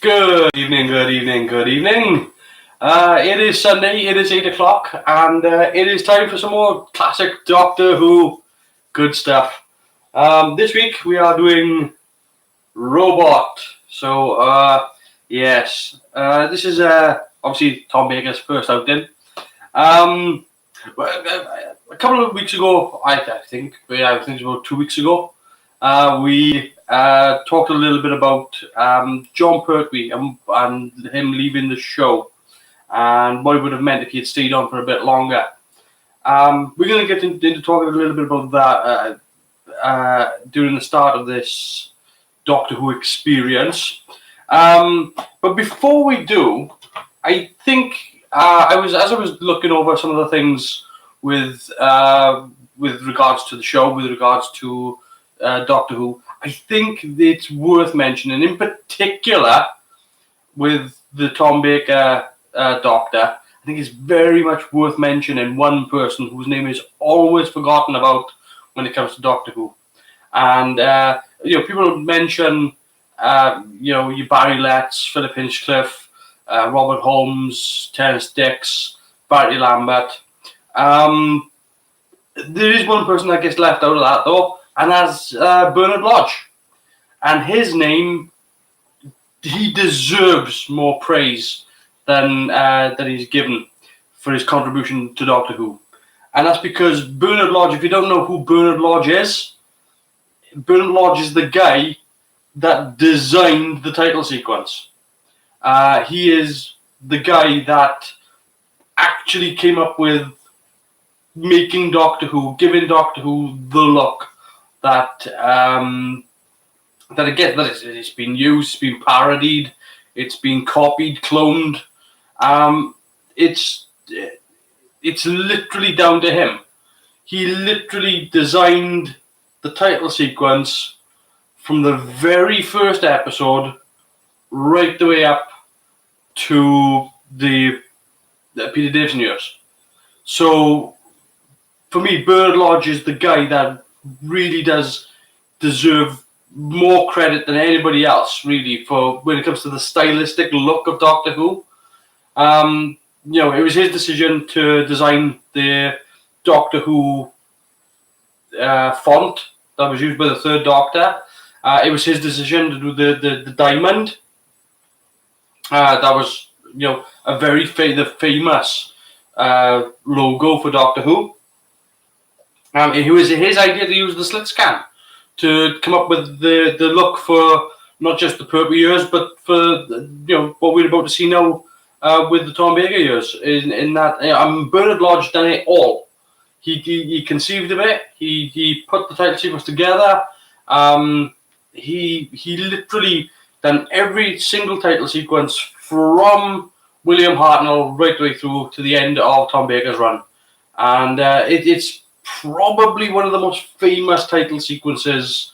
Good evening, good evening, good evening. It is Sunday, it is 8 o'clock, and it is time for some more classic Doctor Who good stuff. This week we are doing Robot. So, yes, this is obviously Tom Baker's first outing. A couple of weeks ago, I think it was about 2 weeks ago, we talked a little bit about John Pertwee and him leaving the show and what it would have meant if he had stayed on for a bit longer. We're going to get into talking a little bit about that during the start of this Doctor Who experience. But before we do, I think as I was looking over some of the things with regards to the show, with regards to Doctor Who, I think it's worth mentioning, in particular with the Tom Baker Doctor, I think it's very much worth mentioning one person whose name is always forgotten about when it comes to Doctor Who. And, people mention, your Barry Letts, Philip Hinchcliffe, Robert Holmes, Terence Dix, Barry Lambert. There is one person that gets left out of that, though, and that's Bernard Lodge. And his name, he deserves more praise than he's given for his contribution to Doctor Who. And that's because Bernard Lodge, if you don't know who Bernard Lodge is the guy that designed the title sequence. He is the guy that actually came up with making Doctor Who, giving Doctor Who the look that it's been used, it's been parodied, it's been copied, cloned. It's literally down to him. He literally designed the title sequence from the very first episode right the way up to the Peter Davison years. So for me, Bernard Lodge is the guy that really does deserve more credit than anybody else, really, for when it comes to the stylistic look of Doctor Who. It was his decision to design the Doctor Who font that was used by the Third Doctor. It was his decision to do the diamond. That was, a very famous logo for Doctor Who. It was his idea to use the slit scan to come up with the look for not just the Pertwee years, but for what we're about to see now with the Tom Baker years. In that, Bernard Lodge done it all. He conceived of it. He put the title sequence together. He literally done every single title sequence from William Hartnell right the way through to the end of Tom Baker's run, and it's probably one of the most famous title sequences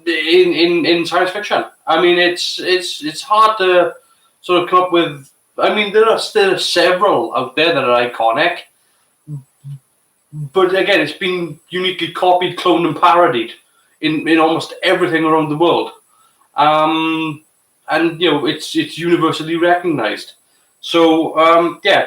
in science fiction. I mean, it's hard to sort of come up with. I mean, there are still several out there that are iconic, but again, it's been uniquely copied, cloned, and parodied in almost everything around the world. And it's universally recognized. So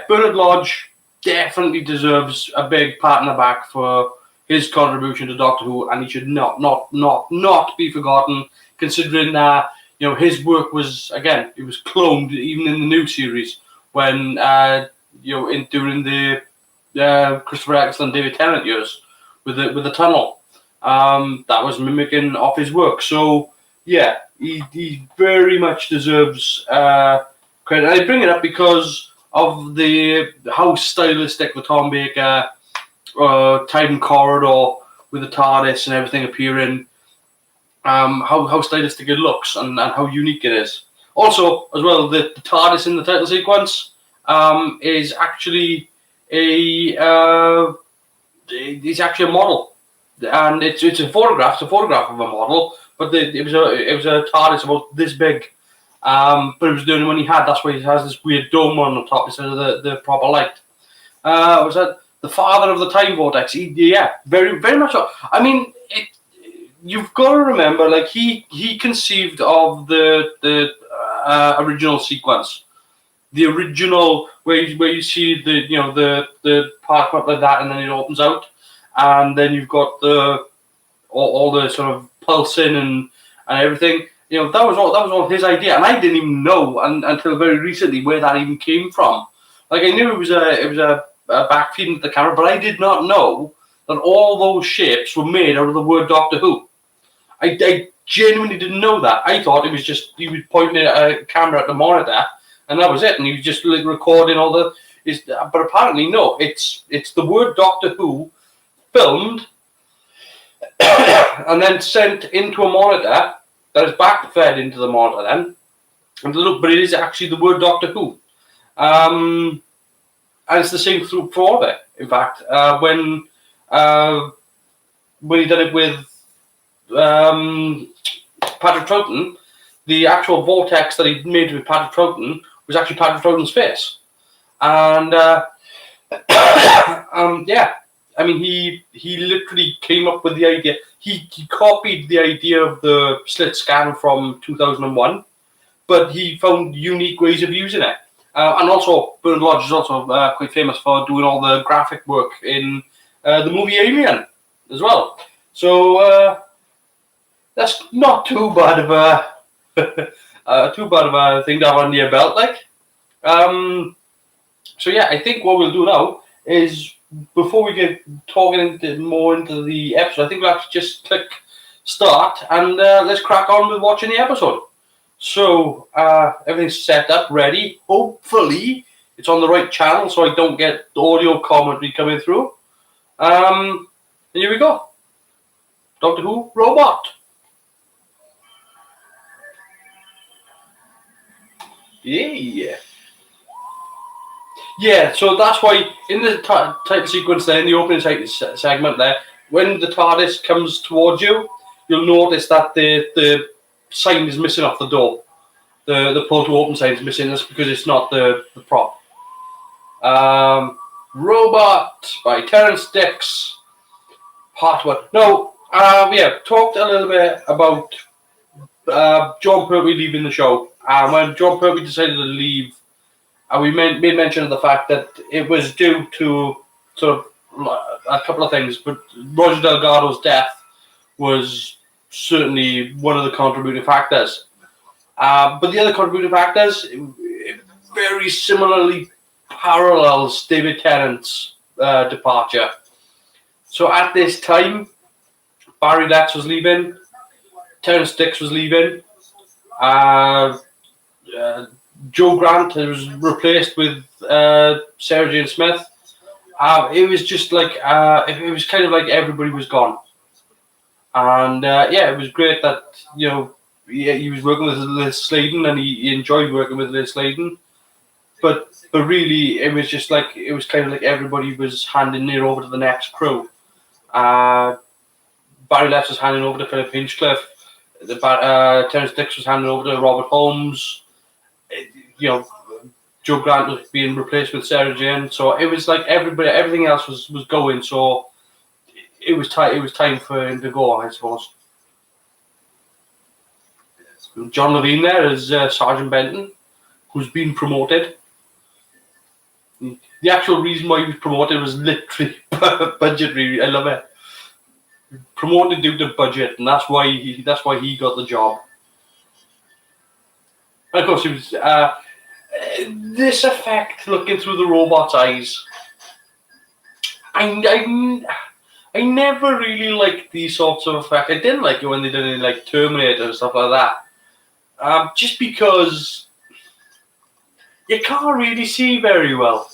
Bernard Lodge definitely deserves a big pat on the back for his contribution to Doctor Who, and he should not be forgotten, considering that his work was, again, it was cloned even in the new series when during the Christopher Eccleston, David Tennant years with the tunnel. That was mimicking off his work. So yeah, he very much deserves credit. I bring it up because of how stylistic the Tom Baker time corridor with the TARDIS and everything appearing, how stylistic it looks and how unique it is. Also, as well, the TARDIS in the title sequence is actually a model, and it's a photograph. It's a photograph of a model, but it was a TARDIS about this big. But it was the only one he had. That's why he has this weird dome on the top instead of the proper light. Was that the father of the time vortex? Very, very much so. I mean, you've got to remember, like he conceived of the original sequence. The original where you see the park up like that, and then it opens out, and then you've got all the sort of pulsing and everything. That was all his idea, and I didn't even know until very recently where that even came from. Like, I knew it was a backfeeding to the camera, but I did not know that all those shapes were made out of the word Doctor Who. I genuinely didn't know that. I thought it was just he was pointing a camera at the monitor, and that was it, and he was just like recording all the. But apparently no, it's the word Doctor Who filmed and then sent into a monitor that is back-fed into the monitor then. And look, but it is actually the word Doctor Who. And it's the same for all of it, in fact. When he did it with Patrick Troughton, the actual vortex that he made with Patrick Troughton was actually Patrick Troughton's face. And yeah, I mean, he literally came up with the idea. He copied the idea of the slit scan from 2001, but he found unique ways of using it. And also, Bernard Lodge is also quite famous for doing all the graphic work in the movie Alien as well. So that's not too bad of a thing to have under your belt, like. So yeah, I think what we'll do now is, before we get talking more into the episode, I think we'll actually just click start and let's crack on with watching the episode. So everything's set up, ready. Hopefully it's on the right channel so I don't get audio commentary coming through. And here we go. Doctor Who Robot. Yeah. Yeah, so that's why in the title sequence there, in the opening segment there, when the TARDIS comes towards you, you'll notice that the sign is missing off the door. The pull to open sign is missing. That's because it's not the prop. Robot by Terrence Dicks, part 1. No, yeah, talked a little bit about John Pertwee leaving the show. When John Pertwee decided to leave, we made mention of the fact that it was due to sort of a couple of things, but Roger Delgado's death was certainly one of the contributing factors. But the other contributing factors very similarly parallels David Tennant's departure. So at this time, Barry Letts was leaving, Terrence Dicks was leaving, Joe Grant was replaced with Sarah Jane Smith. It was just like it was kind of like everybody was gone, and yeah, it was great that he was working with Liz Sladen and he enjoyed working with Liz Sladen, but really it was just like it was kind of like everybody was handing it over to the next crew. Barry Letts was handing over to Philip Hinchcliffe. Terrence Dicks was handing over to Robert Holmes. Joe Grant was being replaced with Sarah Jane, so it was like everything else was going. So it was time for him to go, I suppose. John Levine there is Sergeant Benton, who's been promoted. The actual reason why he was promoted was literally budgetary. I love it. Promoted due to budget, and that's why he got the job. And of course, it was this effect looking through the robot's eyes. I never really liked these sorts of effects. I didn't like it when they did it like Terminator and stuff like that. Just because you can't really see very well.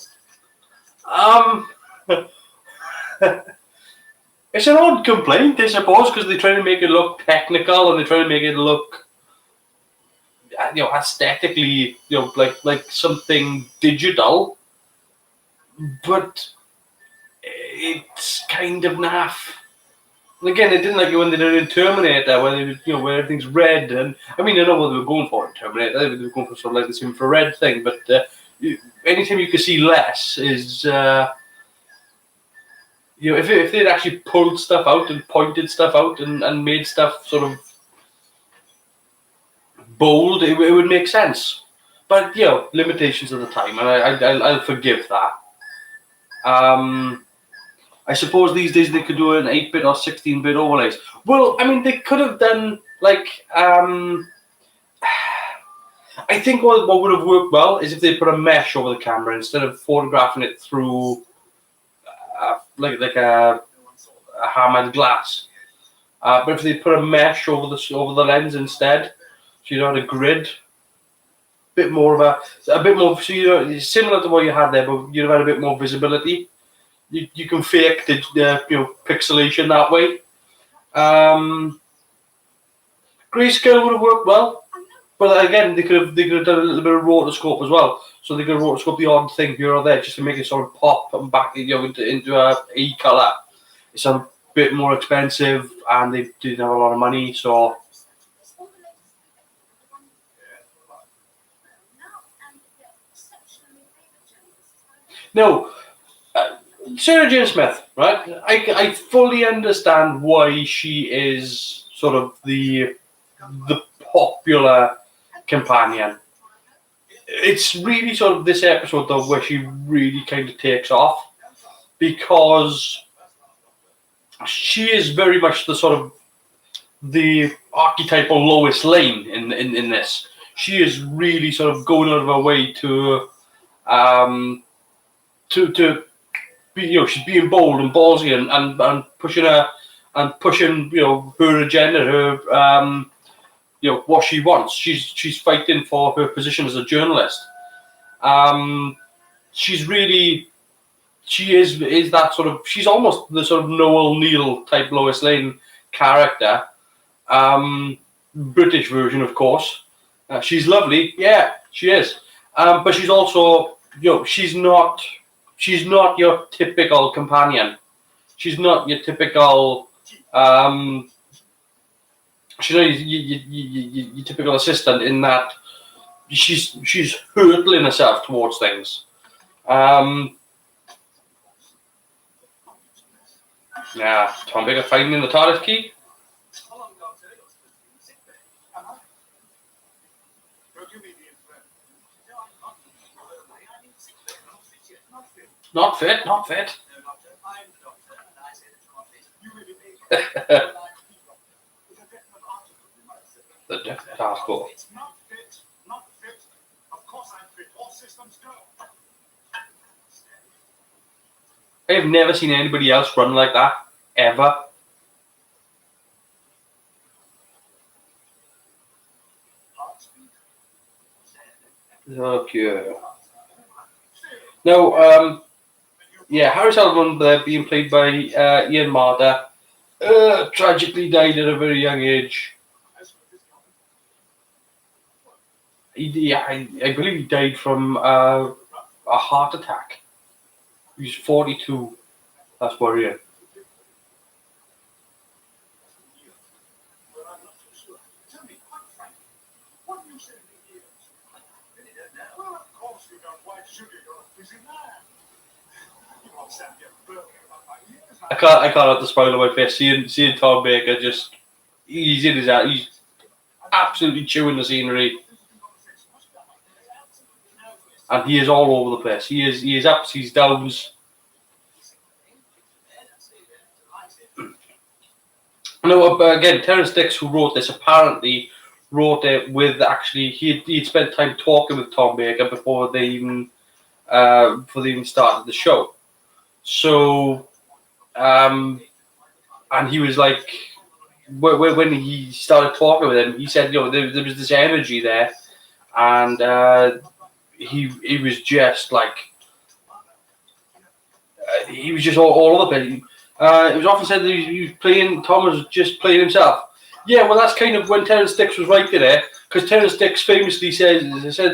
It's an odd complaint, I suppose, because they're trying to make it look technical and they're trying to make it look aesthetically, like something digital, but it's kind of naff. And again, I didn't like it when they did it in Terminator, where everything's red, and I mean, I know what they were going for in Terminator. They were going for sort of like this infrared thing, but anytime you can see less is, if they'd actually pulled stuff out and pointed stuff out and made stuff sort of bold, it would make sense. But limitations of the time, and I'll forgive that. I suppose these days they could do an 8-bit or 16-bit overlays. Well, I mean, they could have done like. I think what would have worked well is if they put a mesh over the camera instead of photographing it through like a hammered glass. But if they put a mesh over the lens instead, so you had a grid, a bit more, so similar to what you had there, but you'd have had a bit more visibility. You can fake the pixelation that way. Grayscale would have worked well. But again, they could have done a little bit of rotoscope as well. So they could rotoscope the odd thing here or there just to make it sort of pop and back into a colour. It's a bit more expensive, and they didn't have a lot of money, so. No, Sarah Jane Smith, right? I fully understand why she is sort of the popular companion. It's really sort of this episode though where she really kind of takes off, because she is very much the sort of the archetypal Lois Lane in this. She is really sort of going out of her way to be, she's being bold and ballsy and pushing her agenda, her what she wants. She's fighting for her position as a journalist. She is that sort of, she's almost the sort of Noel Neal type Lois Lane character. British version, of course. She's lovely, yeah, she is. But she's also, she's not your typical companion. She's not your typical she's not your typical assistant, in that she's hurtling herself towards things. Yeah, Tom Baker finding the TARDIS key. Not fit. The task force. I have never seen anybody else run like that, ever. Okay. Now, Harry Sullivan being played by Ian Marter, tragically died at a very young age. I believe he died from a heart attack. He's 42. That's worrying. I can't have the spoiler my face. Seeing Tom Baker he's in his head. He's absolutely chewing the scenery. And he is all over the place. He is ups, he's downs. No, again, Terrence Dix, who wrote this, apparently wrote it with he'd spent time talking with Tom Baker before they even started the show. So, and he was like, when he started talking with him, he said, there was this energy there, and he was just like, he was just all over the place. It was often said that Tom was just playing himself. Yeah, well, that's kind of when Terrence Dix was writing it, because Terrence Dix famously said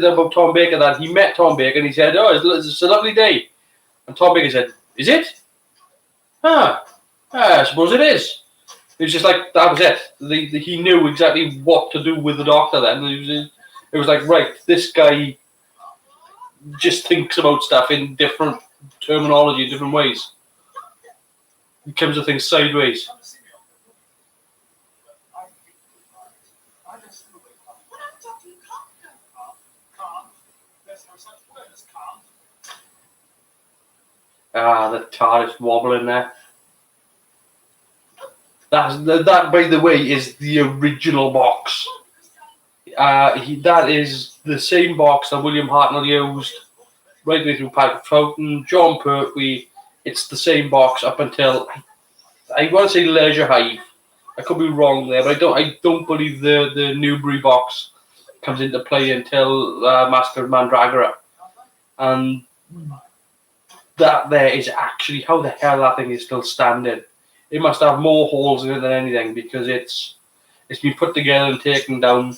about Tom Baker that he met Tom Baker and he said, "Oh, it's a lovely day," and Tom Baker said, "Is it? I suppose it is." It was just like, that was it. He knew exactly what to do with the Doctor then. It was like, right, this guy just thinks about stuff in different terminology, different ways. He comes at things sideways. The TARDIS wobbling there. That, by the way, is the original box. That is the same box that William Hartnell used right the way through Patrick Troughton, John Pertwee. It's the same box up until I want to say Leisure Hive. I could be wrong there, but I don't believe the Newbury box comes into play until Master of Mandragora. And that there is actually how the hell that thing is still standing. It must have more holes in it than anything because it's been put together and taken down.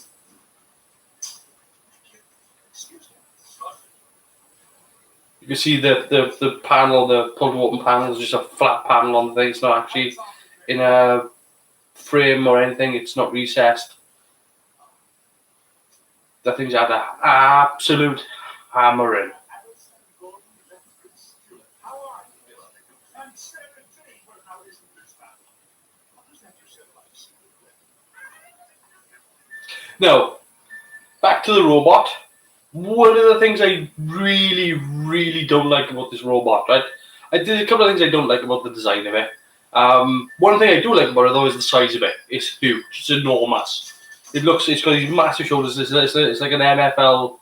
You can see the panel, the pulled open panel is just a flat panel on the thing. It's not actually in a frame or anything. It's not recessed. That thing's had an absolute hammering. Now, back to the robot. One of the things I really, really don't like about this robot, right? There's a couple of things I don't like about the design of it. One thing I do like about it, though, is the size of it. It's huge. It's enormous. It's got these massive shoulders. It's like an NFL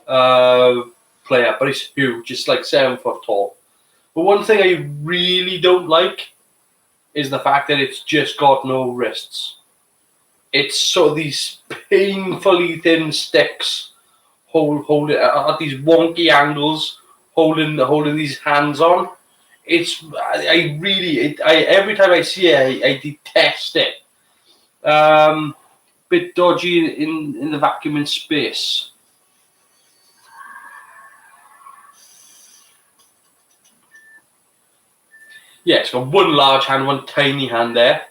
player, but it's huge. It's like 7 foot tall. But one thing I really don't like is the fact that it's just got no wrists. It's sort of these painfully thin sticks hold it at these wonky angles, holding these hands on. Every time I see it, I detest it. Bit dodgy in the vacuum in space. Yeah, it's got one large hand, one tiny hand there.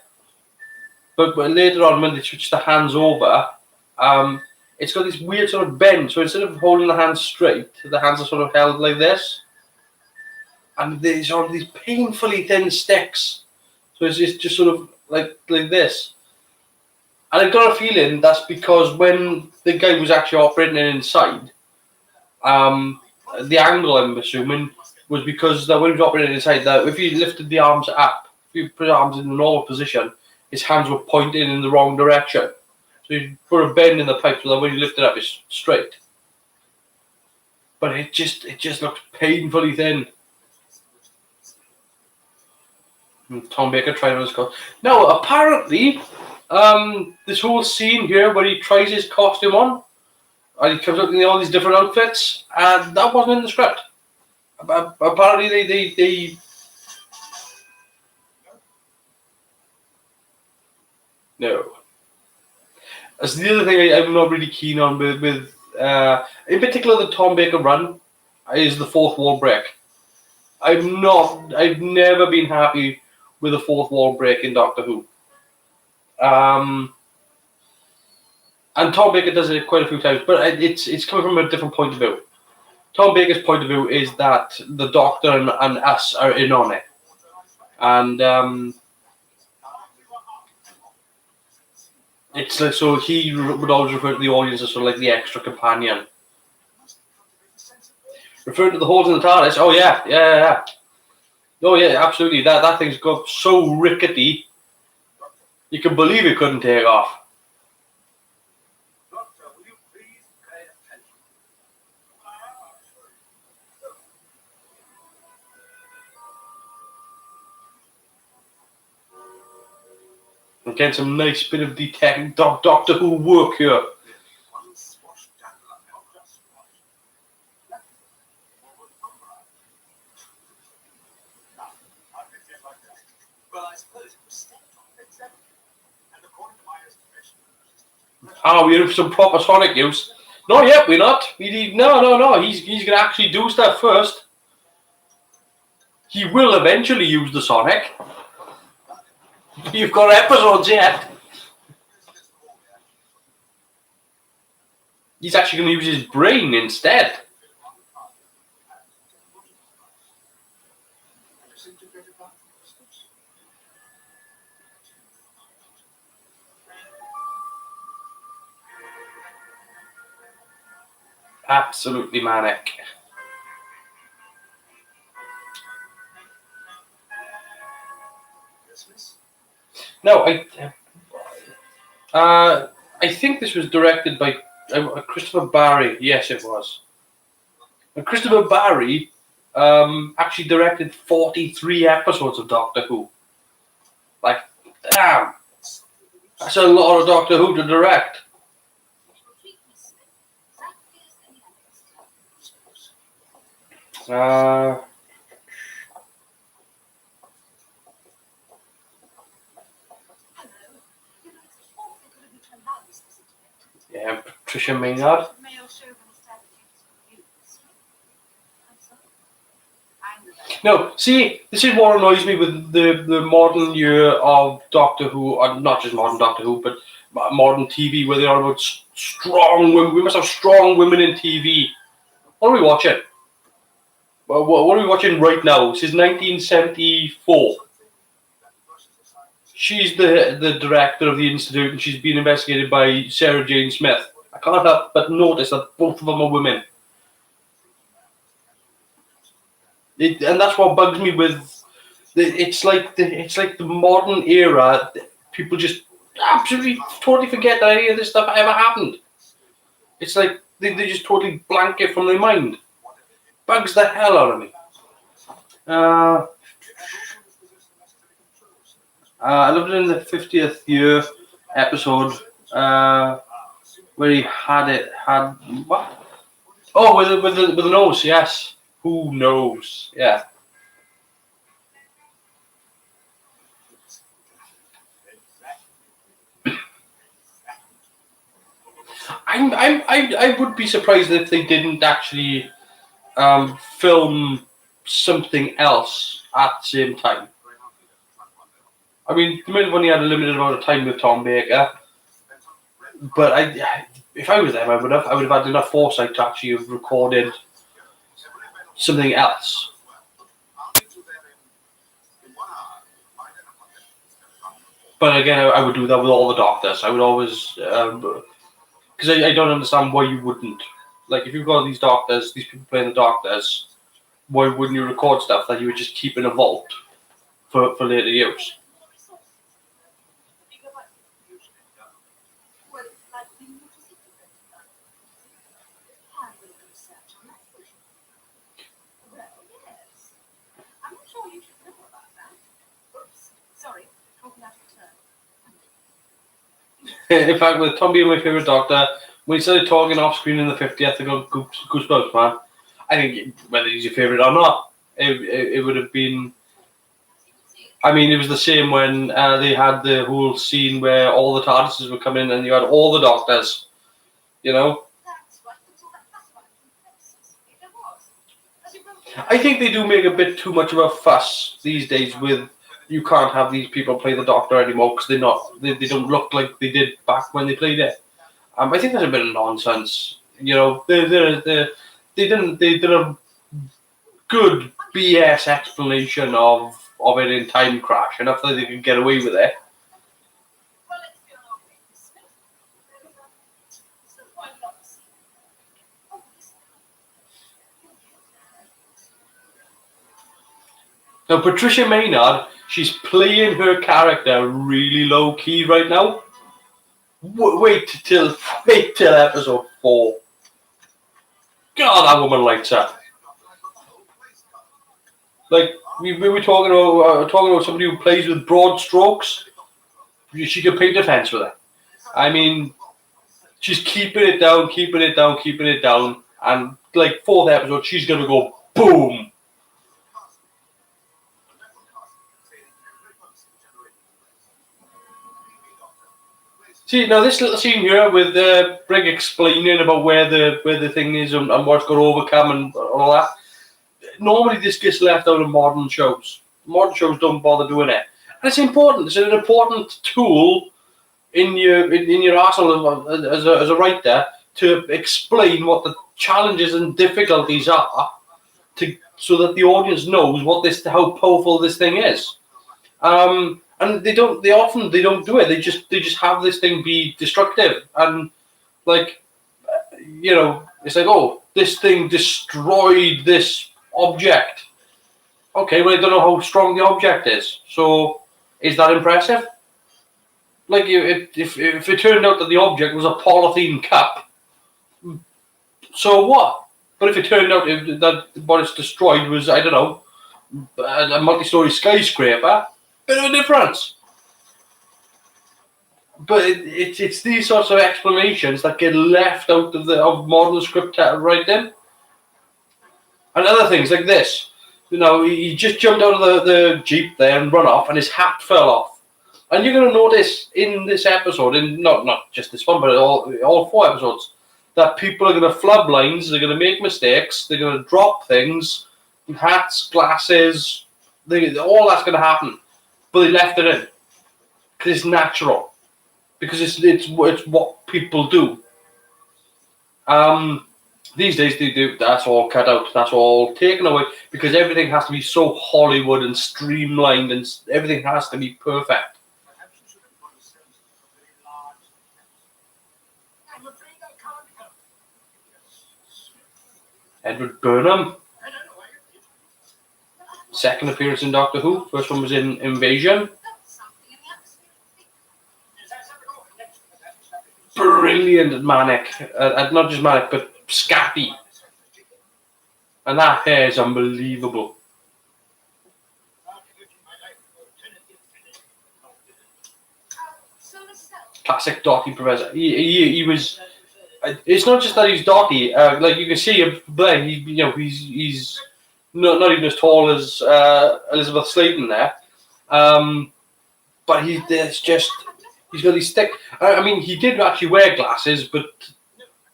But later on, when they switch the hands over, it's got this weird sort of bend. So instead of holding the hands straight, the hands are sort of held like this. And there's on these painfully thin sticks. So it's just sort of like this. And I've got a feeling that's because when the guy was actually operating inside, the angle, I'm assuming, was because that when he was operating inside, that if he lifted the arms up, if you put the arms in the normal position, his hands were pointing in the wrong direction. So you put a bend in the pipe so that when you lift it up, it's straight. But it just looks painfully thin. And Tom Baker trying on his costume. Now, apparently, this whole scene here where he tries his costume on, and he comes up in all these different outfits, and that wasn't in the script. Apparently, they no. That's the other thing I'm not really keen on with in particular the Tom Baker run is the fourth wall break. I've never been happy with the fourth wall break in Doctor Who. And Tom Baker does it quite a few times, but it's coming from a different point of view. Tom Baker's point of view is that the Doctor and us are in on it. And it's like, so he would always refer to the audience as sort of like the extra companion. Referring to the holes in the TARDIS, oh yeah. Oh yeah, absolutely. That thing's got so rickety, you can believe it couldn't take off. Again, some nice bit of Doctor Who work here. Oh, we're in some proper sonic use. No, yet we're not. No. He's going to actually do stuff first. He will eventually use the sonic. You've got episodes yet. He's actually going to use his brain instead. Absolutely manic. No, I think this was directed by Christopher Barry. Yes, it was. And Christopher Barry actually directed 43 episodes of Doctor Who. Like, damn, that's a lot of Doctor Who to direct. Yeah, Patricia Maynard. No, see, this is what annoys me with the modern year of Doctor Who, or not just modern Doctor Who, but modern TV, where they are about strong women. We must have strong women in TV. What are we watching? What are we watching right now? This is 1974. She's the director of the Institute, and she's being investigated by Sarah Jane Smith. I can't help but notice that both of them are women. And that's what bugs me with. It's like the modern era. People just absolutely totally forget that any of this stuff ever happened. It's like they just totally blank it from their mind. Bugs the hell out of me. I loved it in the 50th year episode where he had what? Oh, with the nose, yes. Who knows? Yeah. I would be surprised if they didn't actually film something else at the same time. I mean, they might have only had a limited amount of time with Tom Baker, but if I was them, I would have had enough foresight to actually have recorded something else. But again, I would do that with all the Doctors. I would always, because I don't understand why you wouldn't. Like, if you've got these Doctors, these people playing the Doctors, why wouldn't you record stuff that you would just keep in a vault for later use? In fact, with Tom being my favourite Doctor, when he started talking off screen in the 50th, I got goosebumps, man. I think whether he's your favourite or not, it would have been. I mean, it was the same when they had the whole scene where all the TARDISes would come in and you had all the Doctors, you know? I think they do make a bit too much of a fuss these days with you can't have these people play the Doctor anymore because they don't look like they did back when they played it. I think that's a bit of nonsense. You know, they did a good BS explanation of it in Time Crash, enough that they could get away with it. Now, Patricia Maynard, she's playing her character really low key right now. Wait till episode 4. God, that woman lights up. Like we were talking about somebody who plays with broad strokes. She can paint a fence with it. I mean, she's keeping it down, and like 4th episode, she's gonna go boom. See, now this little scene here with Brig explaining about where the thing is and what's got to overcome and all that. Normally this gets left out of modern shows. Modern shows don't bother doing it. And it's important. It's an important tool in your arsenal as a writer to explain what the challenges and difficulties are, so that the audience knows how powerful this thing is. And they often don't do it. They just have this thing be destructive, and like, you know, it's like, oh, this thing destroyed this object. Okay, well, I don't know how strong the object is. So is that impressive? Like, if it turned out that the object was a polythene cup, so what? But if it turned out that what it's destroyed was, I don't know, a multi-story skyscraper, bit of a difference. But it's these sorts of explanations that get left out of modern script writing. And other things like this. He just jumped out of the Jeep there and run off, and his hat fell off. And you're going to notice in this episode, in not just this one, but all 4 episodes, that people are going to flub lines, they're going to make mistakes, they're going to drop things, hats, glasses, all that's going to happen. But they left it in because it's natural, because it's what people do. These days they do. That's all cut out. That's all taken away because everything has to be so Hollywood and streamlined, and everything has to be perfect. Edward Burnham. Second appearance in Doctor Who. First one was in Invasion. Brilliant manic. Not just manic, but scatty. And that hair is unbelievable. Classic Dotty Professor. He was. It's not just that he's Dotty. Like you can see him there. He's not even as tall as Elizabeth Sladen there. But he's got these thick. I mean, he did actually wear glasses, but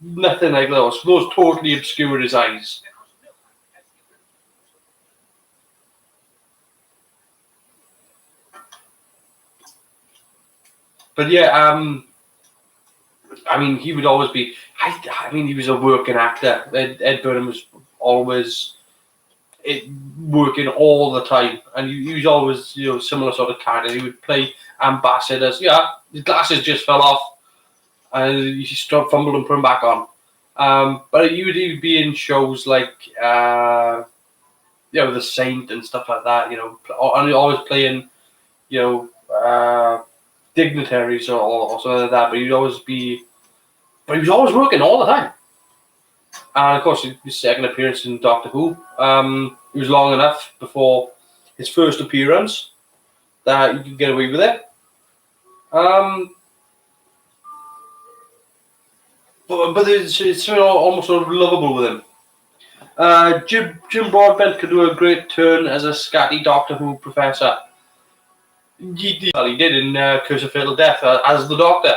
nothing like those. Those totally obscured his eyes. But yeah, I mean, he would always be. I mean, he was a working actor. Ed Burnham was always working all the time, and he was always, similar sort of character. He would play ambassadors. Yeah, his glasses just fell off, and he fumbled and put them back on. But he would be in shows like, The Saint and stuff like that. And always playing, dignitaries or something like that. But he was always working all the time. And of course, his second appearance in Doctor Who, it was long enough before his first appearance that you could get away with it. But it's almost sort of lovable with him. Jim Broadbent could do a great turn as a scatty Doctor Who professor. He did in Curse of Fatal Death as the Doctor.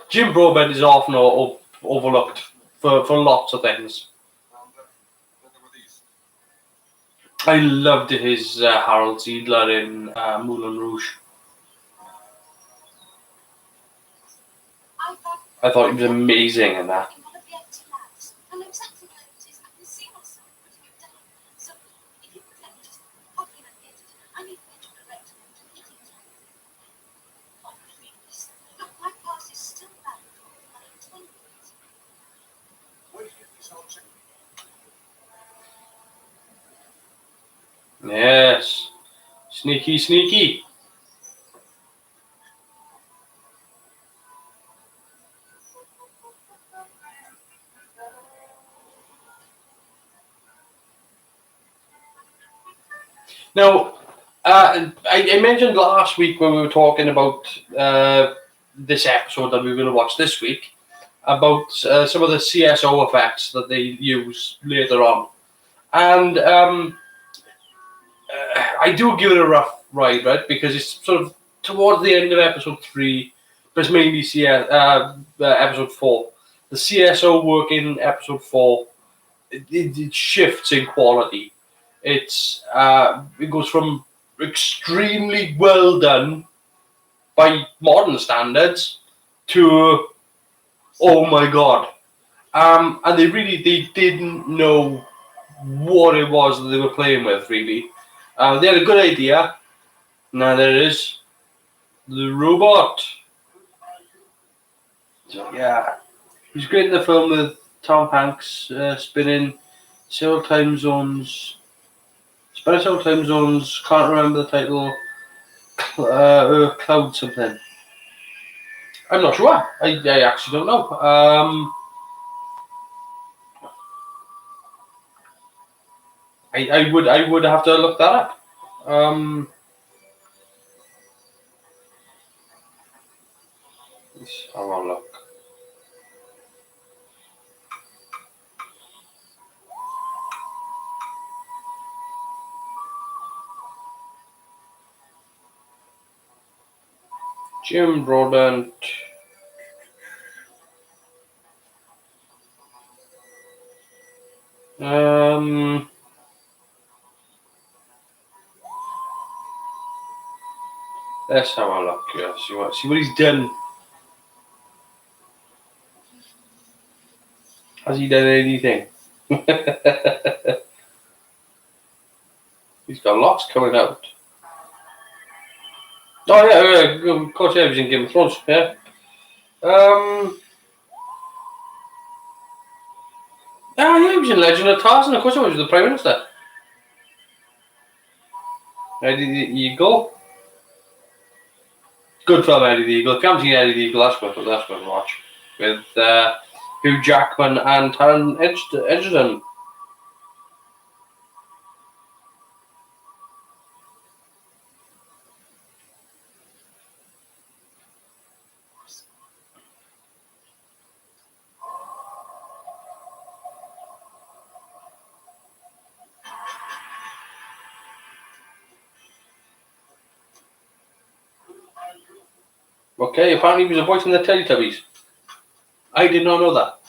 Jim Broadbent is often overlooked for lots of things. I loved his Harold Ziedler in Moulin Rouge. I thought he was amazing in that. Yes. Sneaky, sneaky. Now, I mentioned last week when we were talking about this episode that we were going to watch this week, about some of the CSO effects that they use later on. And I do give it a rough ride, right? Because it's sort of towards the end of episode 3, but it's mainly episode 4. The CSO work in episode 4, it shifts in quality. It goes from extremely well done by modern standards to, oh my god. And they didn't know what it was that they were playing with, really. They had a good idea. Now there it is. The robot. So, yeah. He's great in the film with Tom Hanks spinning several time zones Spanish out time zones. Can't remember the title. Cloud something. I'm not sure. I actually don't know. I would have to look that up. Let's have a look. Jim Broadbent. Let's have a look. Yeah, see what he's done. Has he done anything? He's got lots coming out. Oh yeah, of course, yeah, he was in Game of Thrones. Yeah. Yeah, he was in Legend of Tarzan. Of course, he was the Prime Minister. Eddie the Eagle. Good film, Eddie the Eagle. If you haven't seen Eddie the Eagle, that's good to watch. With Hugh Jackman and Taron Egerton. Okay, apparently he was a voice in the Teletubbies. I did not know that.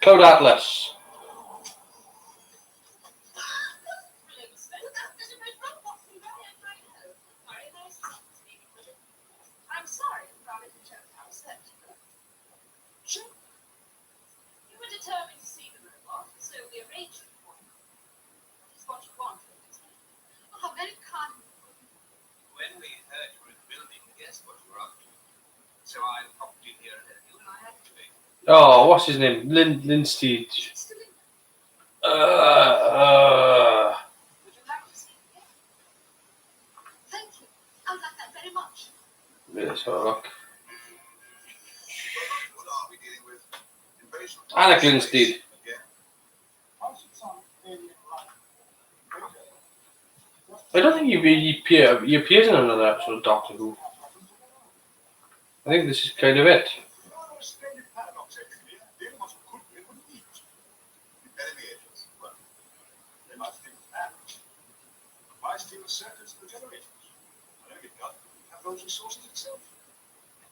Cloud Atlas. I'm sorry, Robert the Joke House. Sure. You were determined to see the robot, so we arranged it for you. It's what you wanted, isn't it? Oh, how very kind of you. When we heard you were in the building, we guessed what you were up to. So I popped in here ahead of you and I activated. Oh, what's his name? Linsteed. Would you like to see it again? Thank you. I like that very much. Let's have a look. What are we dealing with? Invasion of Alec Linsteed. again? I don't think he appears in another episode of Doctor Who. I think this is kind of it. Splendid paradox engineer. The only ones who could win would eat. The enemy agents. Well, they might steal the plan. Why steal the circuits of the generators? I know you've got have those resources itself.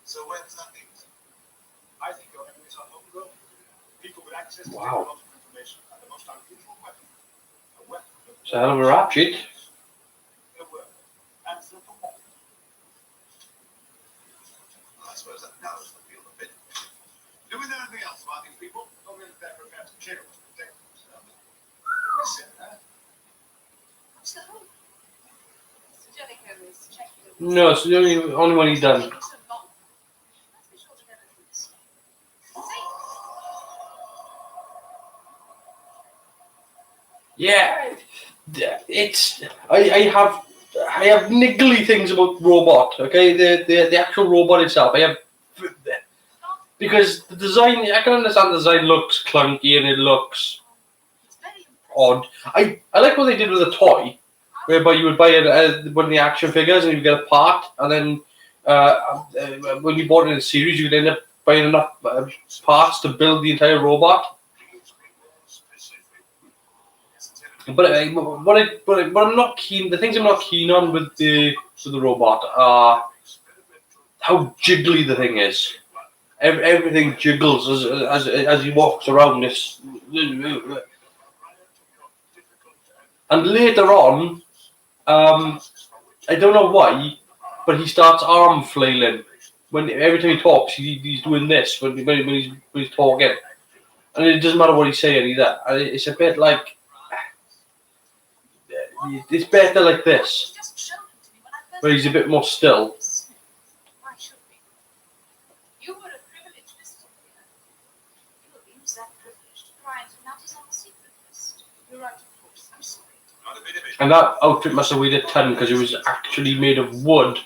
So where does that leave us? I think your enemies are homegrown. People with access to Wow. technological information and the most unusual weapon. A weapon that It's a hell of a rap sheet. a word. Anthropomorphic. I suppose that narrows the field a bit. Do we know anything else about these people? Not really that prepared to kill us, protect themselves. Listen, What's the hope? Mr. Jellicoe is checking. No, it's the only one he's done. Taking so long. Let's be sure to get it through this. See? Yeah, it's I have niggly things about robot. Okay, the actual robot itself. I have because the design. I can understand the design looks clunky and it looks It's very odd. I like what they did with the toy, whereby you would buy one of the action figures and you get a part, and then when you bought it in a series, you would end up buying enough parts to build the entire robot. But I'm not keen. The things I'm not keen on with the robot are how jiggly the thing is. Everything jiggles as he walks around this. And later on, I don't know why, but he starts arm flailing when every time he talks. He's doing this when he's talking, and it doesn't matter what he's saying either. And it's a bit like. It's better like this, just showed it to me when I first where he's a bit more still. Why should we? You were a privileged visitor here. And that outfit must have weighed a ton because it was actually made of wood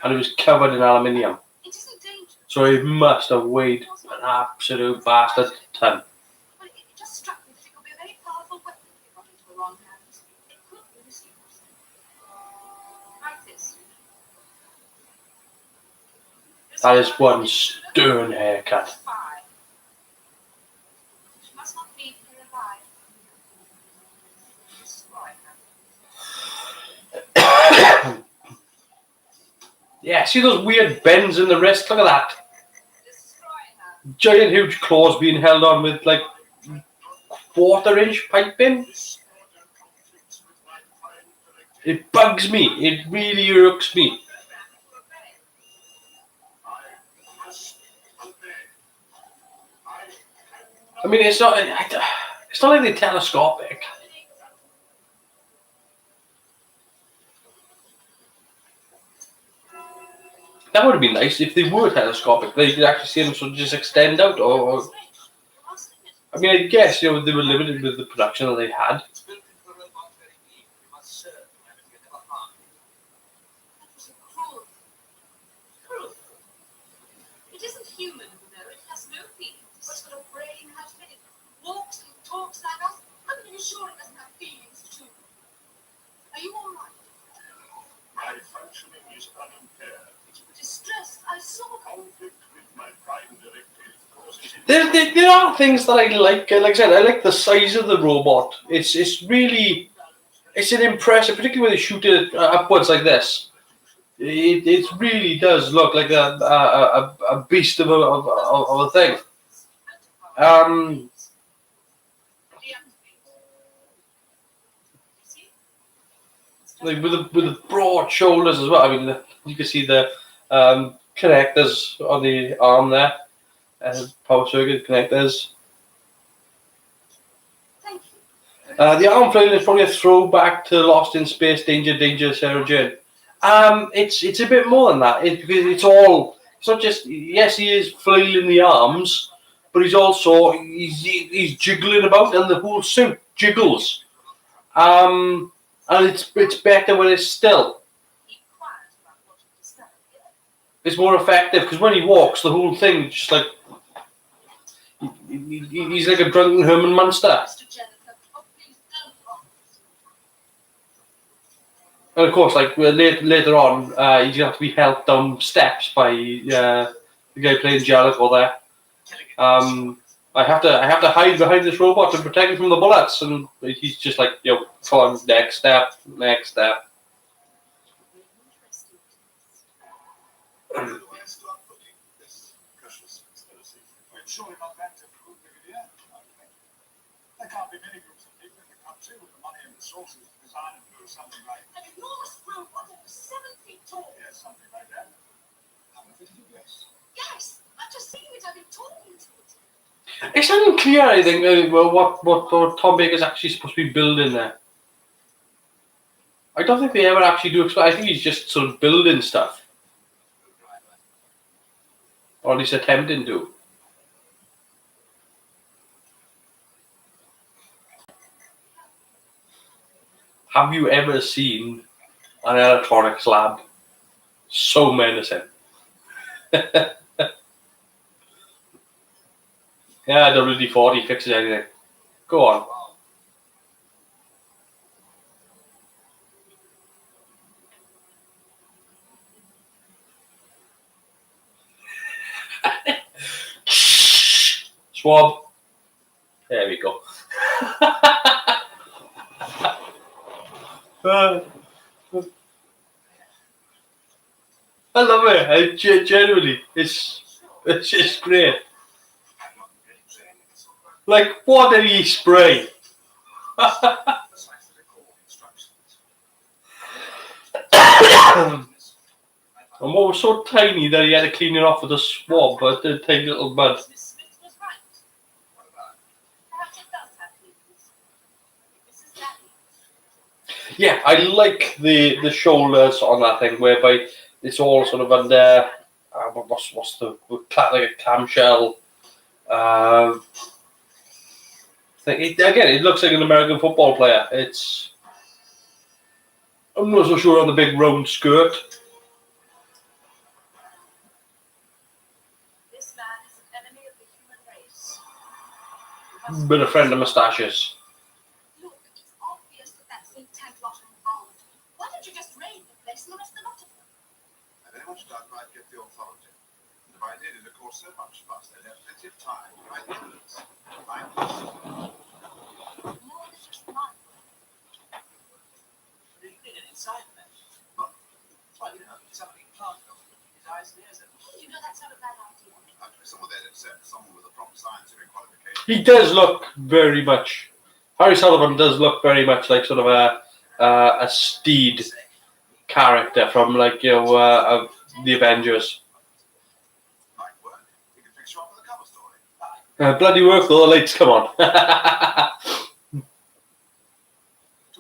and it was covered in aluminium. It isn't dangerous. So it must have weighed an absolute bastard ton. But it just struck me that it could be a very powerful weapon if it got into the wrong hands. It could be misused. Like this. That is one stern haircut. She must not be here alive. Destroy her. Yeah, see those weird bends in the wrist? Look at that. Destroy her. Giant huge claws being held on with like quarter-inch piping. It bugs me. It really irks me. I mean, it's not like they're telescopic. That would have been nice if they were telescopic. They could actually see them sort of just extend out. Or I mean, I guess they were limited with the production that they had. It isn't human, it has no feelings. It's got a brain, has it walks and talks like us. I'm pretty sure it doesn't have feelings too. Are you all right? My functioning is unimpaired. Distressed, I saw Conflict with my prime directive causes There are things that I like. Like I said, I like the size of the robot. It's really an impressive, particularly when they shoot it upwards like this. It really does look like a beast of a thing. Like with the broad shoulders as well. I mean, you can see the connectors on the arm there, power circuit connectors. Thank you. The arm flailing is probably a throwback to Lost in Space, Danger, Sarah Jane. It's a bit more than that. Because it's not just, yes, he is flailing the arms, but he's also he's jiggling about, and the whole suit jiggles. And it's better when it's still. It's more effective because when he walks, the whole thing just like he's like a drunken Herman Munster. And of course, like later on, he's gonna have to be helped down steps by the guy playing Jellicle there. I have to hide behind this robot to protect him from the bullets, and he's just like, yo, come on, next step. Where do I start putting this precious conspiracy? I'm sure enough back to prove Brigadier. There can't be many groups of people in the country with the money and resources to design and do something like An enormous robot that was 7 feet tall. yes, something like that. How much did you guess? Yes, I've just seen it. I've been talking to it. It's unclear, I think, what Tom Baker's actually supposed to be building there. I don't think they ever actually do explain. I think he's just sort of building stuff. Or at least attempting to. Have you ever seen an electronics lab so menacing? Yeah, WD-40 fixes anything. Go on. Swab. There we go. I love it. Genuinely, it's just great. Like, what did he spray? And what was so tiny that he had to clean it off with a swab, but it take little mud. Miss Smith was right. Perhaps it does have feelings. This is Daddy. Yeah, I like the shoulders on that thing, whereby it's all sort of under what's the like a clamshell thing. It looks like an American football player. It's I'm not so sure on the big round skirt. This man is an enemy of the human race. You must Been a friend of moustaches. Look, it's obvious that that's the Timelord involved. Why don't you just raid the place and arrest the lot of them? And very much doubt might get the authority. And if I did, it would cause so much fuss, they'd have plenty of time to write evidence. Like this. More than just one. You did it inside there. Well, you know, somebody can't go his eyes and ears. Hey, you know that's not a bad idea. Actually, someone they'd accept, someone with a proper scientific qualification. He does look very much. Harry Sullivan does look very much like sort of a Steed character from like of the Avengers. Might work. We can fix you up with a cover story. Bloody work, all the lights come on. To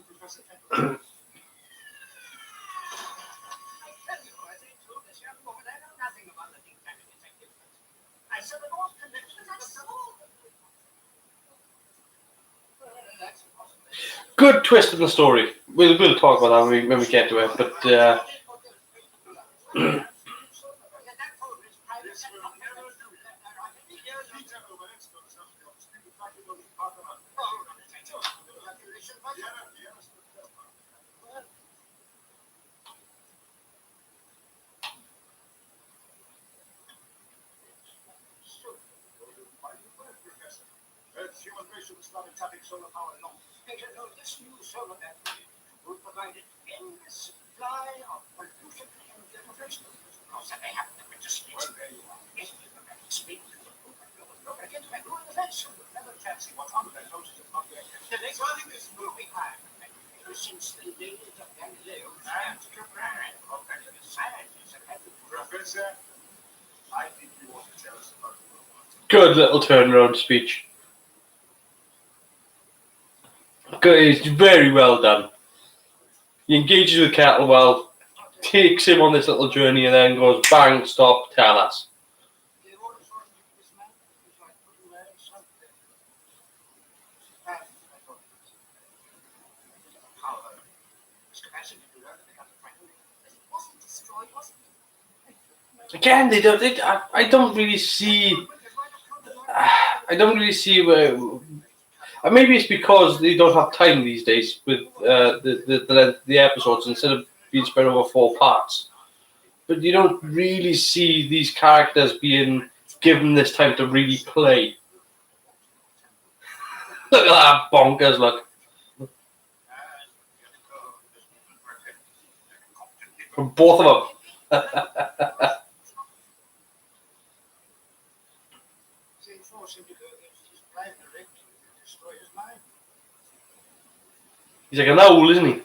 Professor Pepper. I tell you, I say to this young woman, I know nothing about the King County detective. I said the North connection is That's the all. That's impossible. Good twist in the story. We'll talk about that when we get to it. But This will never do. Peter over experts have got to be practical partner. Earth's human race will start tapping solar power long. This new solar battery will provide an endless supply of pollution and demonstration. Of course, they have the greatest Well, there you are. Yes, speak. Look, I get to ruin the fence. Never can see what's under that house is not there. The next running this movie time. Since the days of Galileo and Copernicus, of scientists have had to Professor, I think you want to tell us about the robot. good little turnaround speech. Good, it's very well done. He engages with Cattle well, takes him on this little journey, and then goes bang, stop, tell us. The orders for this man is like putting there something. And I thought, how his capacity to learn and become a friend. But it wasn't destroyed, was it? Again, they don't. I don't really see. I don't really see where. Maybe it's because they don't have time these days with the episodes instead of being spread over 4 parts. But you don't really see these characters being given this time to really play. Look at that bonkers look from both of them. They force him to go against his plan directly to destroy his mind. He's like an owl, isn't he?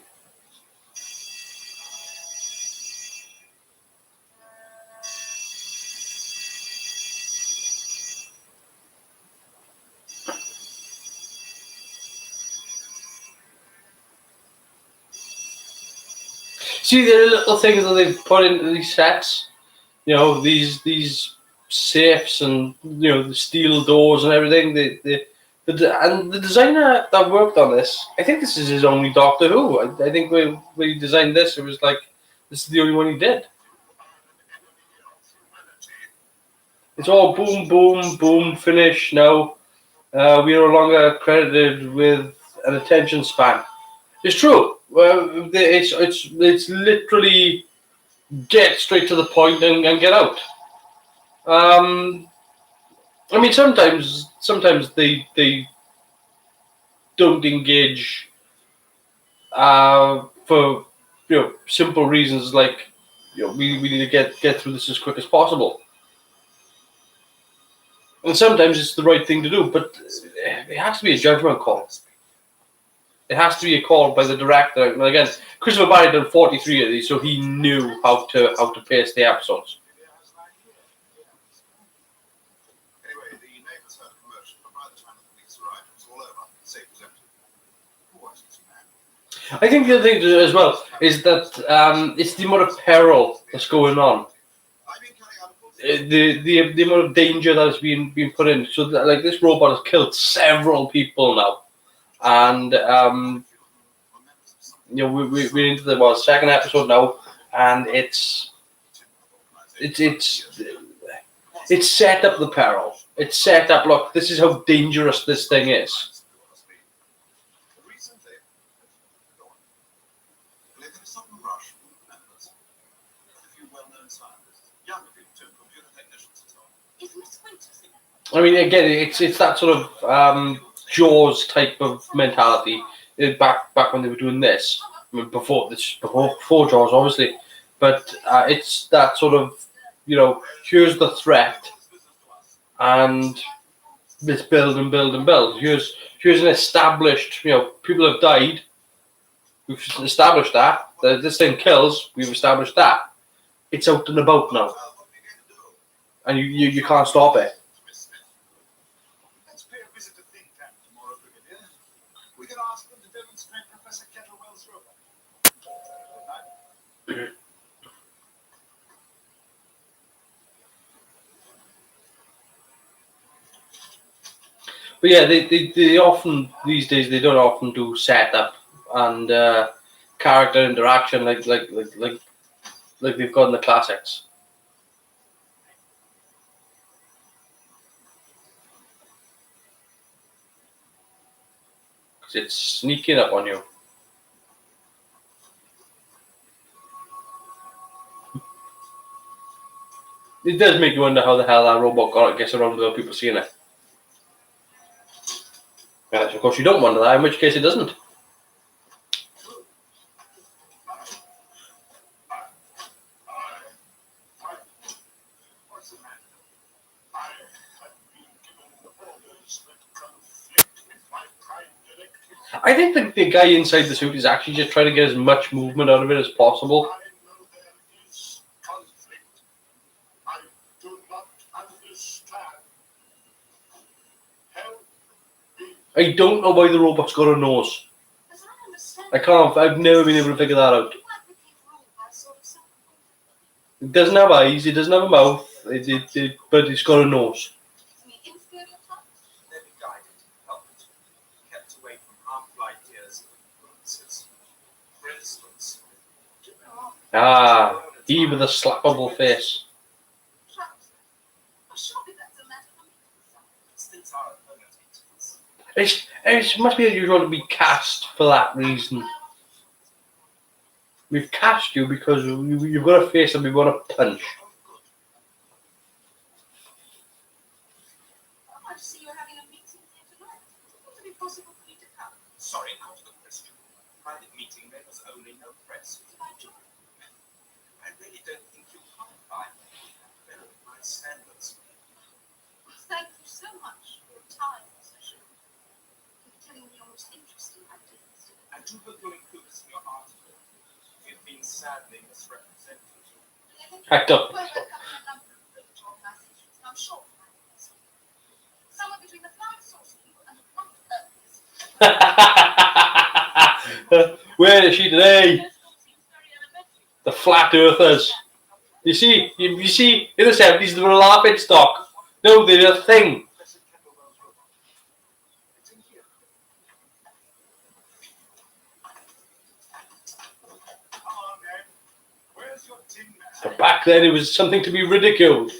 See the little things that they've put into these sets, these safes and the steel doors and everything. And the designer that worked on this, I think this is his only Doctor Who. I think when he designed this, it was like this is the only one he did. It's all boom, boom, boom, finish. Now we are no longer credited with an attention span. It's true. Well, it's literally get straight to the point and get out. I mean, sometimes they don't engage for simple reasons like we need to get through this as quick as possible. And sometimes it's the right thing to do, but it has to be a judgment call. It has to be a call by the director. And again, Christopher Barry did 43 of these, so he knew how to pace the episodes. Anyway, the neighbours heard a commotion, but by the time the police arrived, it was all over. The safe was empty. Who was this man? I think the other thing as well is that it's the amount of peril that's going on. I've been carrying out a full The amount of danger that is being put in. So that, like this robot has killed several people now, and we're into the second episode now, and it's set up the peril. It's set up. Look, this is how dangerous this thing is. Recently, led in a sudden rush of members, a few well-known scientists, younger people too, computer technicians and so on. Is Miss Winters in it? I mean, again, it's that sort of Jaws type of mentality. Back when they were doing this, I mean, before Jaws, obviously, but it's that sort of, here's the threat, and let's build and build and build. Here's an established, people have died. We've established that this thing kills. We've established that. It's out and about now, and you can't stop it. Let's pay a visit to think tank tomorrow, Brigadier. We can ask them to demonstrate Professor Kettlewell's robot. Good night. But yeah, they often these days they don't often do setup and character interaction like they've got in the classics. Because it's sneaking up on you. It does make you wonder how the hell that robot gets around without people seeing it. Yes, of course you don't wonder that, in which case it doesn't. What's the matter? I have been given orders that conflict with my prime directive. I think the guy inside the suit is actually just trying to get as much movement out of it as possible. I know there is conflict. I do not understand. Help me. I don't know why the robot's got a nose. As I understand, I've never been able to figure that out. you advocate rule by sort of something. It doesn't have eyes, it doesn't have a mouth, but it's got a nose. Gives me inferior type. They'll be guided, helped, kept away from half-light years of influences. For instance, Ah, he with a slappable face. Traps. Surely that's a matter for me to decide. instincts are opponents. It must be unusual to be cast for that reason. We've cast you because you've got a face that we want to punch. I see you're having a meeting here tonight. Would it be possible for you to come? Sorry, out of the question. Private meeting, there was only no press. Did I join? I really don't think you qualify. Very high standards. Thank you so much for your time, Sir. You're telling me your most interesting ideas. I do hope you'll include this in your article. You've been sadly misrepresented. I don't. Well, there are a number of British organisations, and I'm sure we'll find this. Somewhere between the flying saucer people and the flat earthers. Where is she today? This all seems very elementary. The flat earthers. You see, in the 70s they were a laughing stock. No, they're a thing. Professor Kettlewell's robot. It's in here. Come on, man. Where's your tin man? But back then it was something to be ridiculed.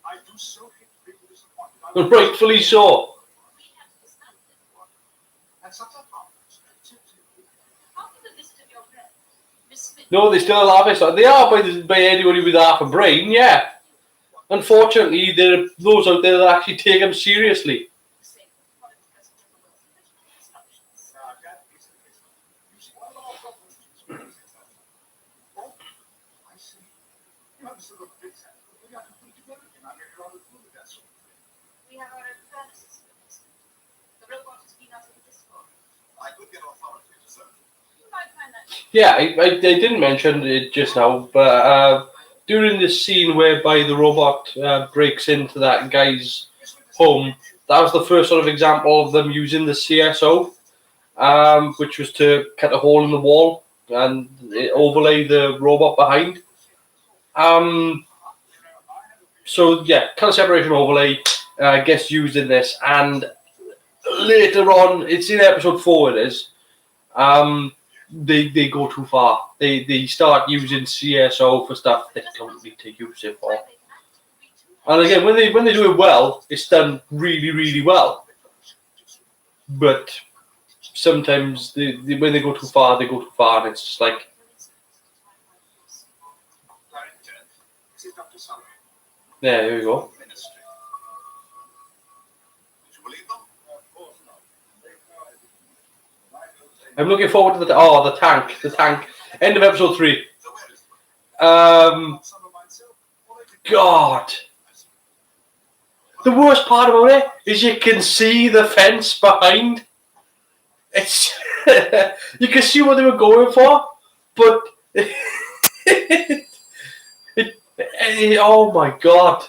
I do so hate being disappointed. Rightfully so. We have to stand it. And such a problem. After the list of your friends, Miss Smith. No, they still a laughing stock. They are by anybody with half a brain, yeah. Unfortunately, there are those out there that actually take them seriously. The same as one of Professor Kettlewell's original instructions. That is the case. You see, one of our problems is oh, I see. You understood what the big said. We have to put it together again. I get rather through with that sort of thing. We have our own furnaces for this. The robot has been out of the discord. I could get authority to serve. You might find that. Yeah, I didn't mention it just now, but during this scene whereby the robot breaks into that guy's home, that was the first sort of example of them using the CSO, which was to cut a hole in the wall and overlay the robot behind. So yeah, color separation overlay gets used in this, and later on, it's in episode 4. It is. they go too far. They start using CSO for stuff they don't need to use it for. And again, when they do it well, it's done really, really well. But sometimes when they go too far, they go too far, and it's just like, This is Dr. Sullivan. yeah, here we go. Ministry. Did you believe them? Of course not. I'm looking forward to the tank. End of episode 3. So where is it? Um, Some of myself. Well, they could- God. The worst part about it is you can see the fence behind. It's you can see what they were going for, but oh my God!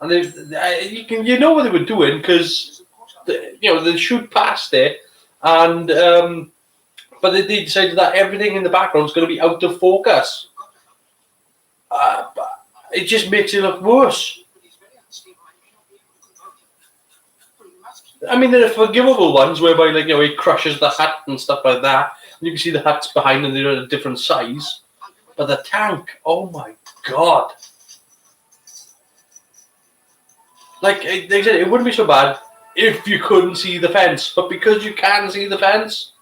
And you know what they were doing because they shoot past it, and but they decided that everything in the background is going to be out of focus. It just makes it look worse. But he's very unstable. I may not be able to control him. But we must keep I mean, there are forgivable ones whereby, he crushes the hut and stuff like that. You can see the huts behind and they're a different size. But the tank, oh my God. Like they said, it wouldn't be so bad if you couldn't see the fence. But because you can see the fence,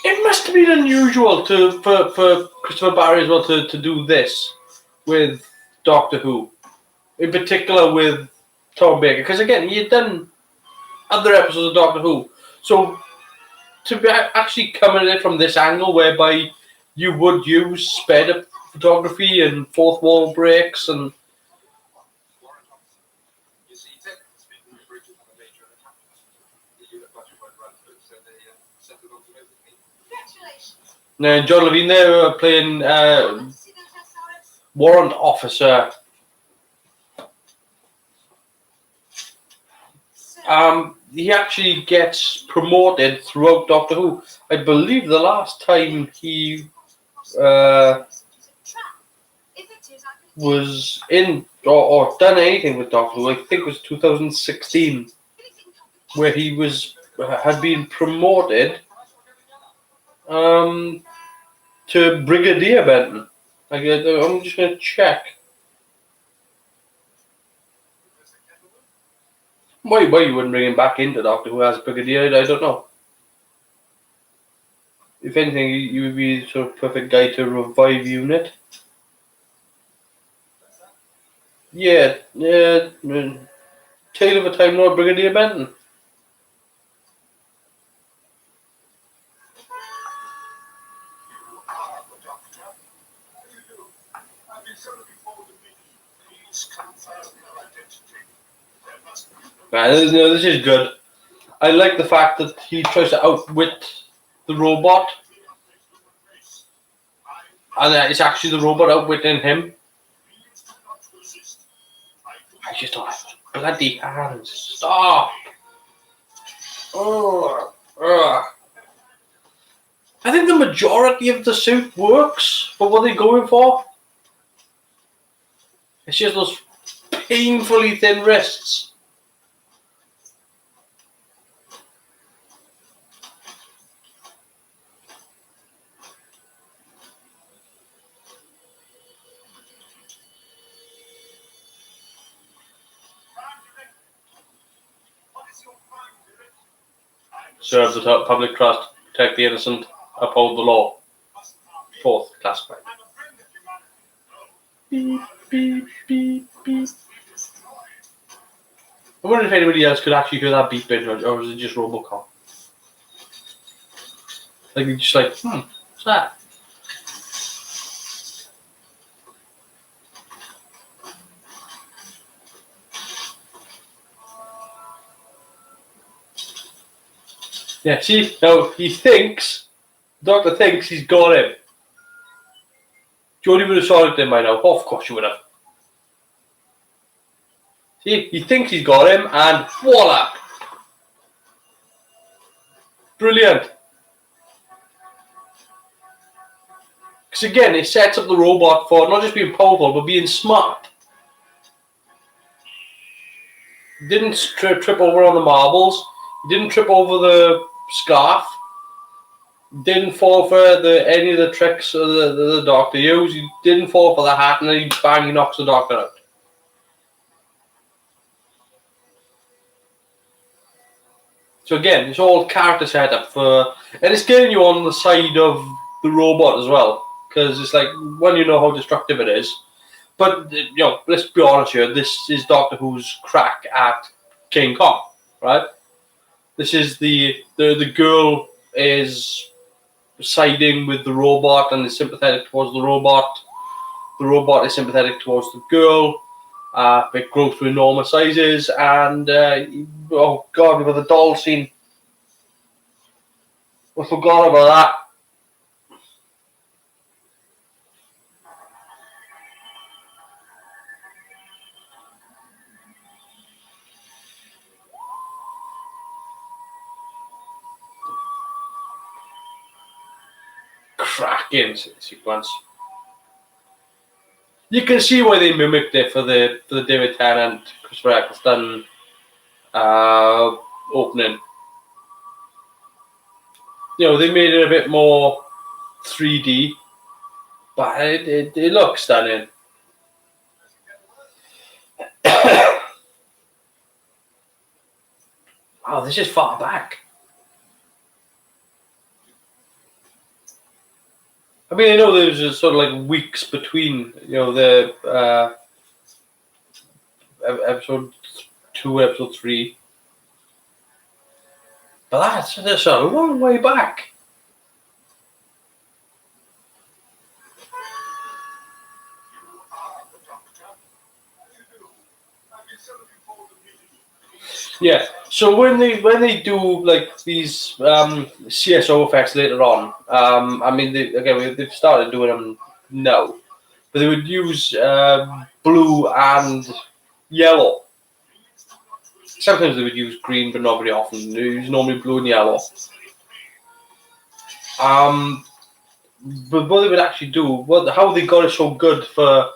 it must have been unusual for Christopher Barry as well to do this with Doctor Who, in particular with Tom Baker, because again he'd done other episodes of Doctor Who, so to be actually coming at it from this angle, whereby you would use sped up photography and fourth wall breaks and Warrant officer. You see, technically speaking, the bridge is on a major attack. The unit budget won't run through, so they sent it on to visit me. Congratulations. John Levine there playing See those SRS? warrant officer. So, He actually gets promoted throughout Doctor Who. I believe the last time he was in or done anything with Doctor Who, I think it was 2016, where he had been promoted to Brigadier Benton. I'm just going to check. Why you wouldn't bring him back into Doctor Who as Brigadier, I don't know. If anything, you would be the sort of perfect guy to revive unit. Yeah, Tale of a Time Lord, Brigadier Benton. Doctor. How do you do? I've been so looking forward to meeting you. Please confirm your identity. There must be This is good. I like the fact that he tries to outwit the robot, and it's actually the robot outwitting him. I just don't have bloody hands. Stop. Ugh. I think the majority of the suit works for what they're going for. It's just those painfully thin wrists. Serve the public trust, protect the innocent, uphold the law. Fourth classified. Beep, beep, beep, beep. I wonder if anybody else could actually hear that beeping, or is it just Robocop? Like, you're just like, what's that? Yeah, see, now Doctor thinks he's got him. Jodie would have saw it then by now. Oh, of course you would have. See, he thinks he's got him, and voila! Brilliant. Because again, it sets up the robot for not just being powerful, but being smart. He didn't trip over on the marbles. He didn't trip over the scarf. Didn't fall for any of the tricks the doctor used. He didn't fall for the hat, and then he knocks the doctor out. So again, it's all character setup for, and it's getting you on the side of the robot as well, because it's like, when you know how destructive it is. But let's be honest here. This is Doctor Who's crack at King Kong, right? This is the girl is siding with the robot and is sympathetic towards the robot. The robot is sympathetic towards the girl. It grows to enormous sizes, and oh god, we've got the doll scene. I forgot about that. Cracking sequence. You can see why they mimicked it for the David Tennant, Christopher Eccleston opening. They made it a bit more 3D, but it looks stunning. Oh, this is far back. I mean, I know there's just sort of like weeks between, the episode 2, episode 3. But that's a long way back. Yeah. So when they do like these CSO effects later on, I mean, they've started doing them now, but they would use blue and yellow. Sometimes they would use green, but not very often. They use normally blue and yellow. But what they would actually do, how they got it so good for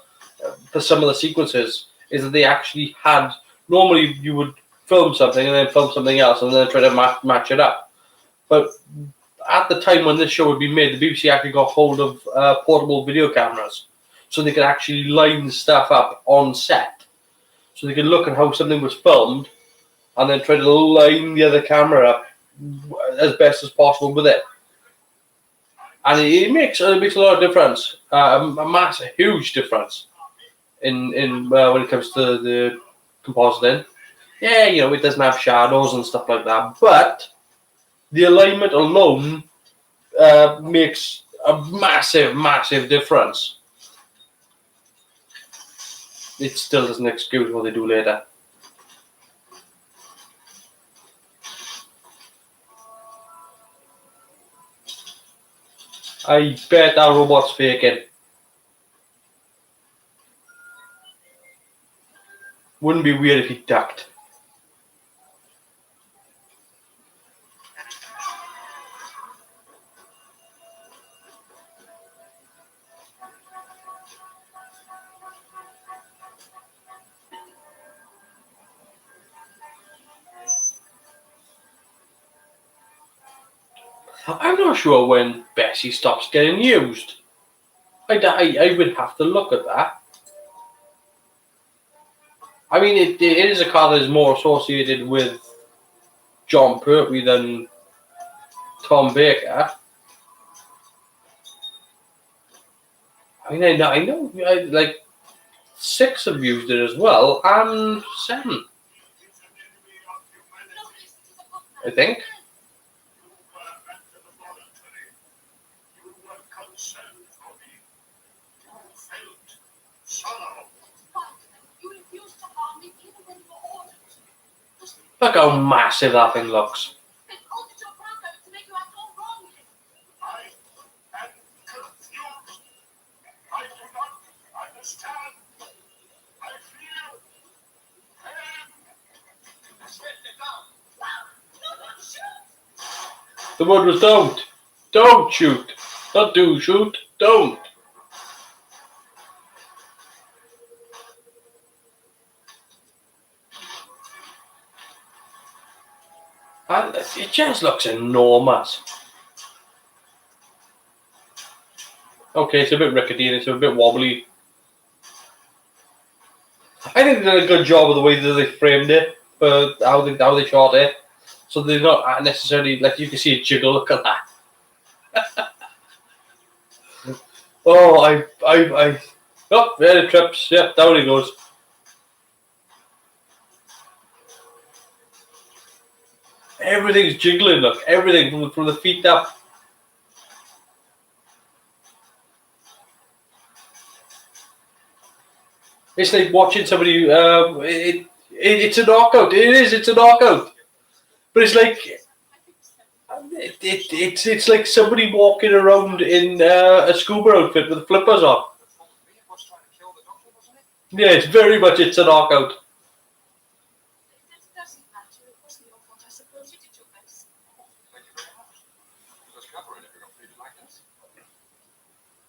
some of the sequences, is that they actually had, normally you would film something and then film something else and then try to match it up. But at the time when this show would be made, the BBC actually got hold of portable video cameras, so they could actually line stuff up on set. So they could look at how something was filmed and then try to line the other camera up as best as possible with it. And it makes a lot of difference, a huge difference in when it comes to the compositing. Yeah, it doesn't have shadows and stuff like that, but the alignment alone makes a massive difference. It still doesn't excuse what they do later. I bet that robot's faking. Wouldn't be weird if he ducked. I'm not sure when Bessie stops getting used. I would have to look at that. I mean, it is a car that is more associated with John Pertwee than Tom Baker. I mean, I know, like 6 have used it as well, and 7, I think. Look how massive that thing looks. The word was don't. Don't shoot. Not do shoot. Don't. just looks enormous. Okay, it's a bit rickety and it's a bit wobbly. I think they did a good job of the way that they framed it, but how they shot it. So they're not necessarily, like, you can see a jiggle. Look at that. Oh, oh, there it trips. Yep, down he goes. Everything's jiggling. Look, everything from the feet up. It's like watching somebody. It's a knockout. It is. It's a knockout. But it's like it's like somebody walking around in a scuba outfit with flippers on. Yeah, it's very much. It's a knockout. It doesn't matter. It wasn't your fault. I suppose you did your best. Thank you very much. Let's cover it if you're going to like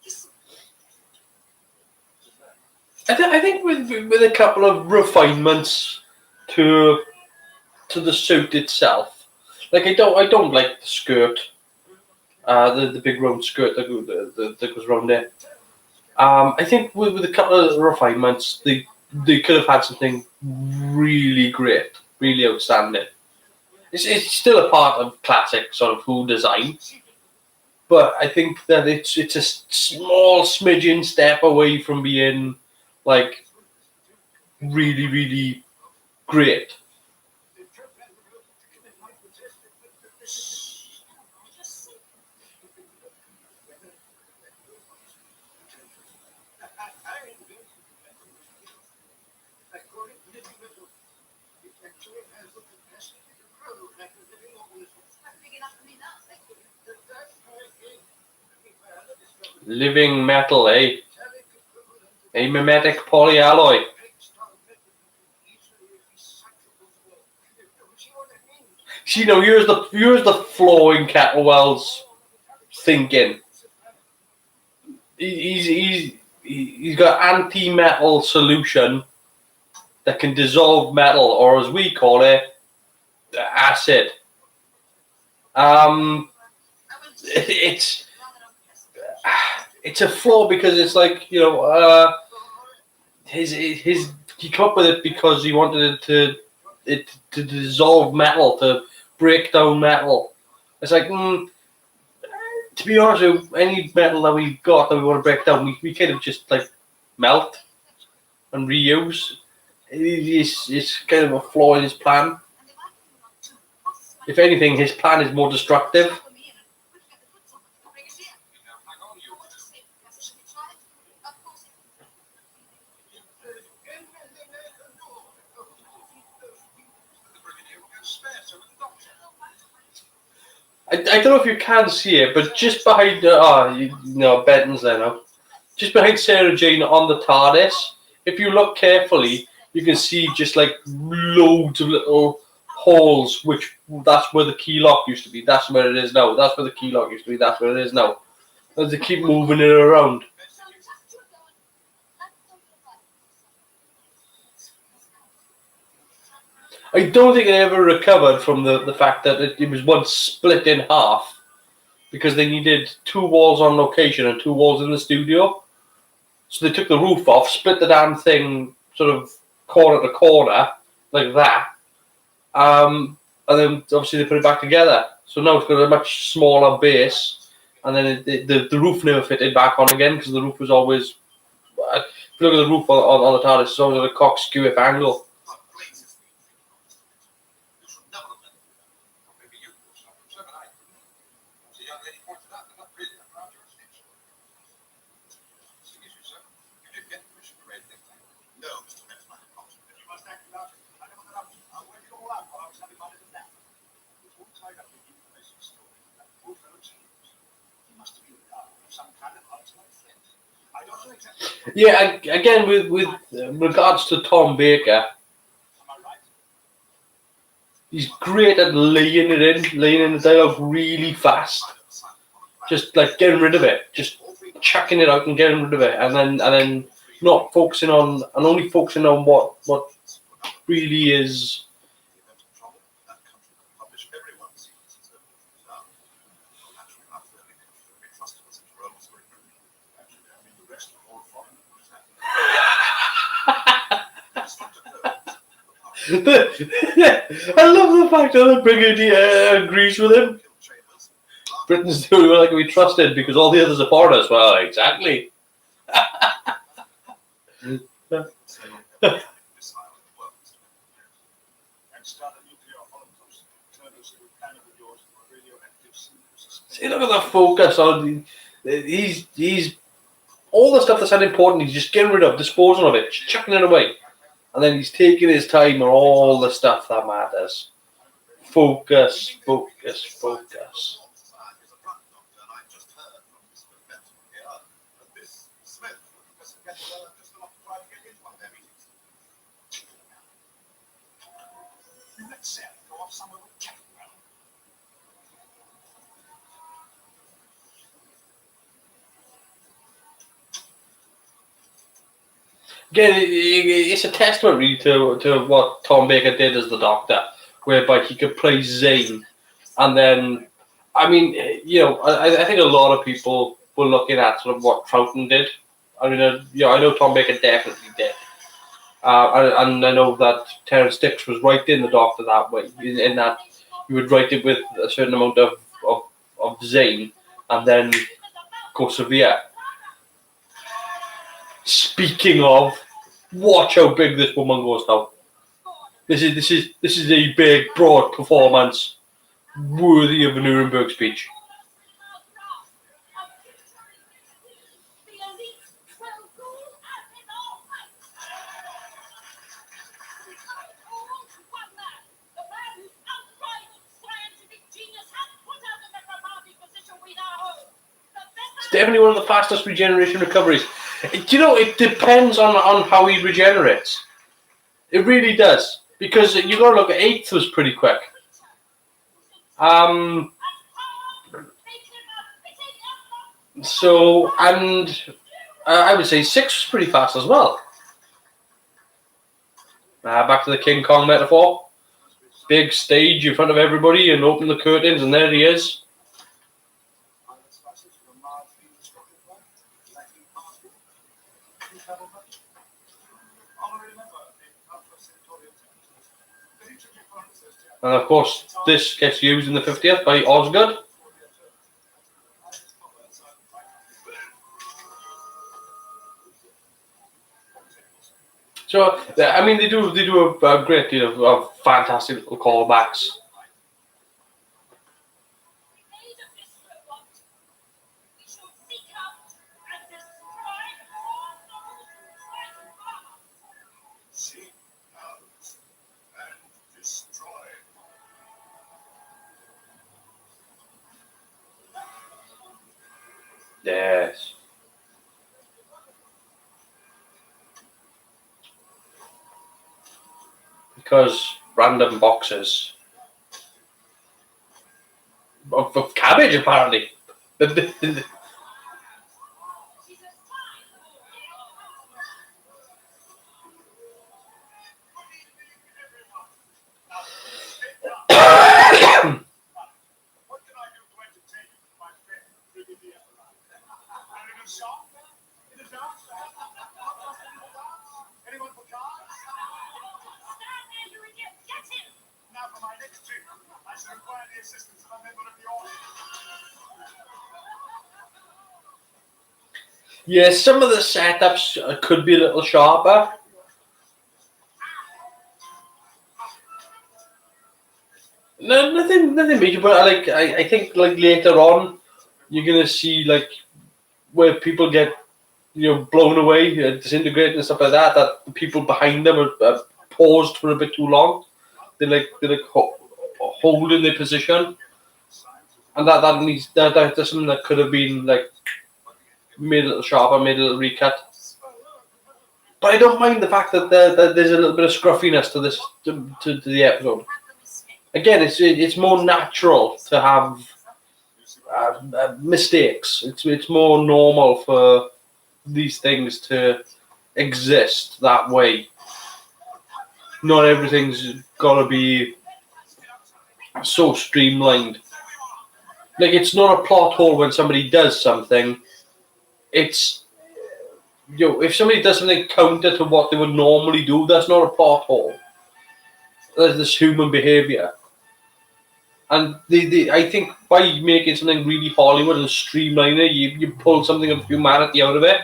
this. I think with a couple of refinements to the suit itself. Like I don't like the skirt, the big round skirt that goes around there. I think with a couple of refinements, they could have had something really great, really outstanding. It's still a part of classic sort of Who design, but I think that it's a small smidgen step away from being like really, really great. Living metal, eh? A mimetic polyalloy. See, now here's the flaw in Kettlewell's thinking. He's got anti-metal solution that can dissolve metal, or as we call it, acid. It's a flaw because it's like, you know, he came up with it because he wanted it to dissolve metal, to break down metal. It's like, to be honest with you, any metal that we've got that we want to break down, we kind of just like melt and reuse. It's kind of a flaw in his plan. If anything, his plan is more destructive. I don't know if you can see it, but just behind Benton's there now. Just behind Sarah Jane on the TARDIS, if you look carefully, you can see just like loads of little holes, which that's where the key lock used to be. That's where it is now. That's where the key lock used to be. That's where it is now. And they keep moving it around. I don't think it ever recovered from the fact that it was once split in half because they needed 2 walls on location and 2 walls in the studio. So they took the roof off, split the damn thing sort of corner to corner like that, and then obviously they put it back together. So now it's got a much smaller base, and then the roof never fitted back on again because the roof was always. If you look at the roof on the TARDIS, it's always at a cock-skew angle. Yeah, again with regards to Tom Baker, he's great at laying in the dialogue really fast, just like getting rid of it, just chucking it out and getting rid of it, and then not focusing on and only focusing on what really is I love the fact that the Brigadier agrees with him. Britain's the only one that can be trusted because all the others are foreigners. Well, exactly. See, look at the focus on. He's all the stuff that's unimportant. He's just getting rid of, disposing of it, just chucking it away, and then he's taking his time on all the stuff that matters. Focus, focus, focus. Again, it's a testament really to what Tom Baker did as the Doctor, whereby he could play Zane, and then, I mean, you know, I think a lot of people were looking at sort of what Troughton did. I mean, I know Tom Baker definitely did, and I know that Terence Dicks was writing the Doctor that way, in that you would write it with a certain amount of Zane, and then go severe. Speaking of, watch how big this woman goes now. This is a big, broad performance worthy of a Nuremberg speech. It's definitely one of the fastest regeneration recoveries. Do you know, it depends on how he regenerates. It really does. Because you got to look at 8th was pretty quick. So, and I would say 6 was pretty fast as well. Back to the King Kong metaphor. Big stage in front of everybody and open the curtains and there he is. And of course, this gets used in the 50th by Osgood. So, I mean, they do a great deal of fantastic little callbacks. Yes. Because random boxes of cabbage, apparently. Yeah, some of the setups could be a little sharper. No, nothing major. But I think like later on, you're gonna see like where people get blown away, disintegrated and stuff like that. That the people behind them are paused for a bit too long. They're holding their position, and that's something that could have been like made a little sharper, made a little recut. But I don't mind the fact that there's a little bit of scruffiness to this to the episode. Again, it's more natural to have mistakes. It's more normal for these things to exist that way. Not everything's gotta be so streamlined. Like, it's not a plot hole when somebody does something. It's if somebody does something counter to what they would normally do, that's not a plot hole. this human behaviour. And I think by making something really Hollywood and streamline it, you pull something of humanity out of it.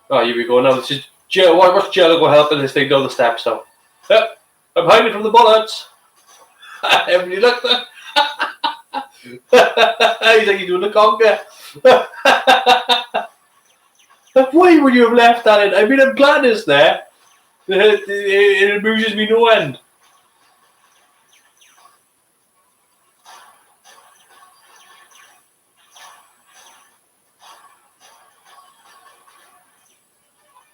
Oh, here we go. Now this is what's Jericho helping this thing down the steps now? Yep, I'm hiding from the bullets. Everybody look there. He's like, you're doing the conga. Why would you have left that in? I mean, I'm glad it's there. It amuses me no end.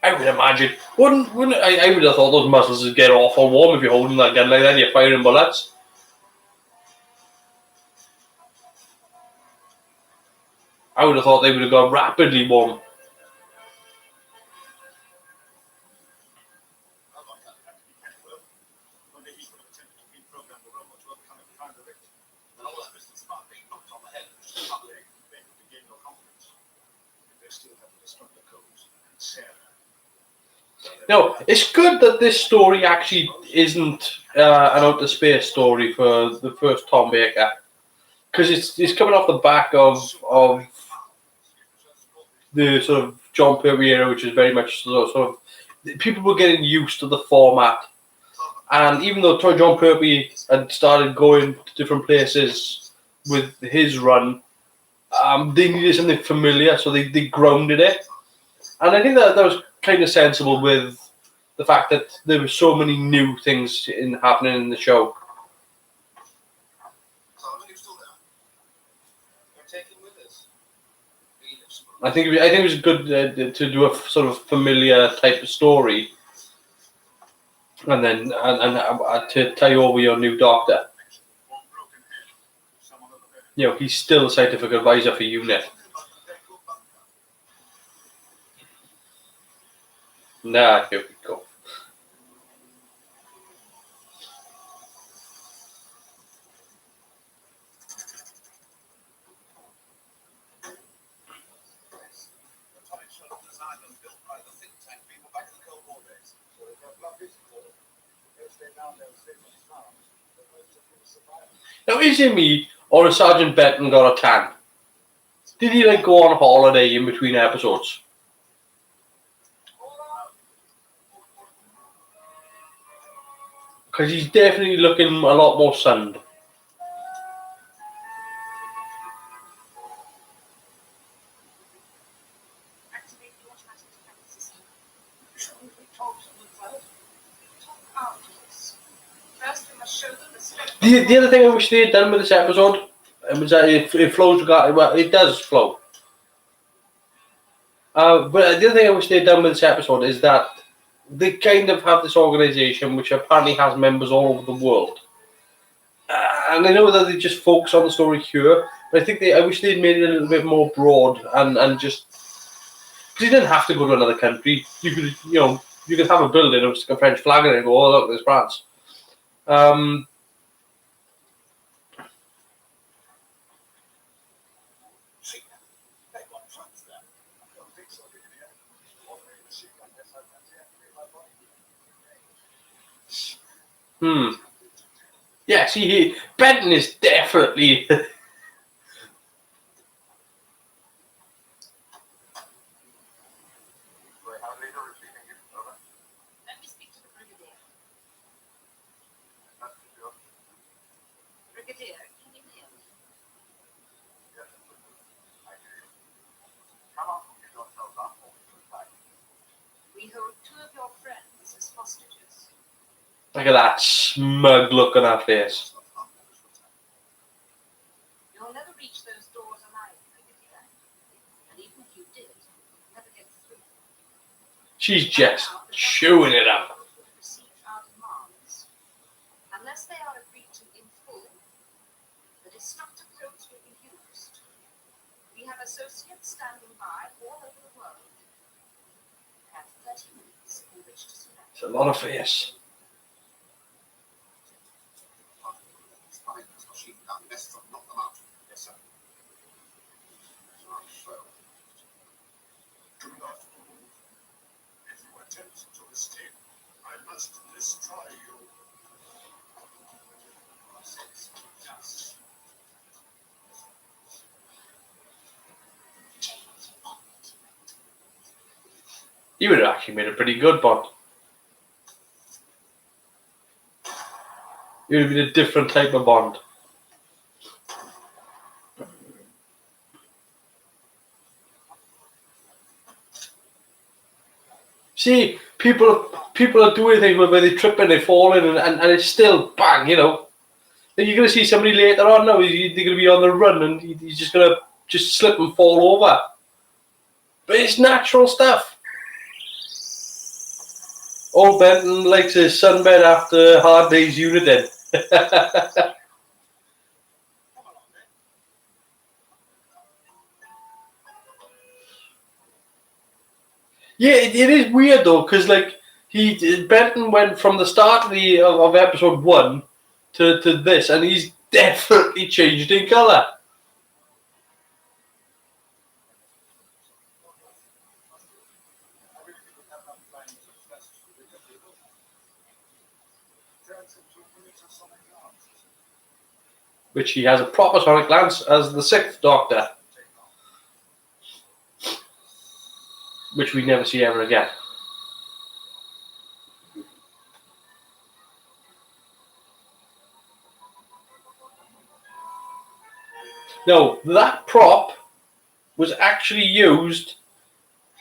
I would imagine. Wouldn't I would have thought those muscles would get awful warm if you're holding that gun like that and you're firing bullets. I would have thought they would have got rapidly warm. No, it's good that this story actually isn't an outer space story for the first Tom Baker, because it's coming off the back of the sort of John Pertwee era, which is very much sort of people were getting used to the format, and even though John Pertwee had started going to different places with his run, they needed something familiar, so they grounded it, and I think that was kind of sensible with the fact that there were so many new things happening in the show. I think it was good to do a sort of familiar type of story, and then to tie over your new Doctor. You know, he's still a scientific advisor for UNIT. Nah, here we go. Now, is it me or has Sergeant Benton got a tan? Did he like go on holiday in between episodes? Because he's definitely looking a lot more sunned. Activate the automatic defense system. Talk afterwards. First, we must show them the strength. The other thing I wish they had done with this episode was that it flows. Well, it does flow. But the other thing I wish they had done with this episode is that they kind of have this organization which apparently has members all over the world. And I know that they just focus on the story here, but I think I wish they'd made it a little bit more broad and just because you didn't have to go to another country. You could have a building and stick a French flag in it and go, oh look, there's France. Yeah, see, Benton is definitely. Let me speak to the Brigadier. Brigadier, can you hear me? We hold two of your friends as hostages. Look at that smug look on her face. You'll never reach those doors alive, Brigadier. And even if you did, you'll never get through. She's just chewing it up. Receive our demands. Unless they are agreed to in full, the destructive codes will be used. We have associates standing by all over the world. We have 30 minutes in which to select. It's a lot of face. If you attempt to escape, I must destroy you. sense of justice. He would have actually made a pretty good Bond. He would have been a different type of Bond. See, people are doing things where they trip and they fall in and it's still bang, you know. Then you're going to see somebody later on now, they're going to be on the run and he's just going to just slip and fall over. But it's natural stuff. Old Benton likes his sunbed after a hard day's unit in. Yeah, it is weird though, because like Benton went from the start of episode 1 to this, and he's definitely changed in colour. Which he has a proper sonic lance as the 6th Doctor. Which we never see ever again. No, that prop was actually used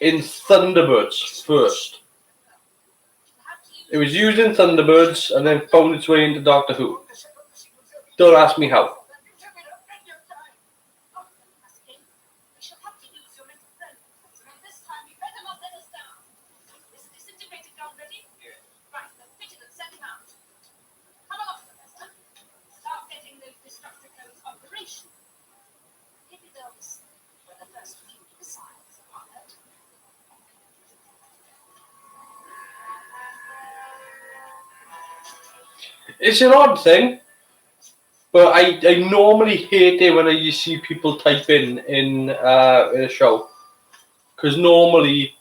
in Thunderbirds first. It was used in Thunderbirds and then found its way into Doctor Who. Don't ask me how. It's an odd thing, but I normally hate it when you see people type in a show, because normally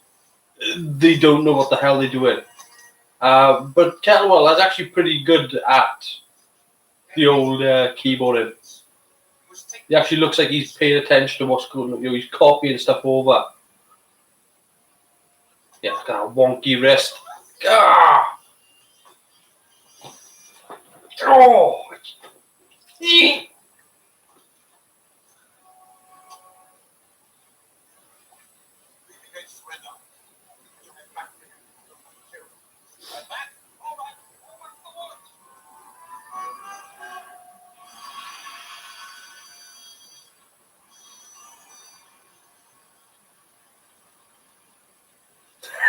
they don't know what the hell they're doing. But Kettlewell is actually pretty good at the old keyboarding. He actually looks like he's paying attention to what's going on. You know, he's copying stuff over. Yeah, look at that wonky wrist. Ah! Oh!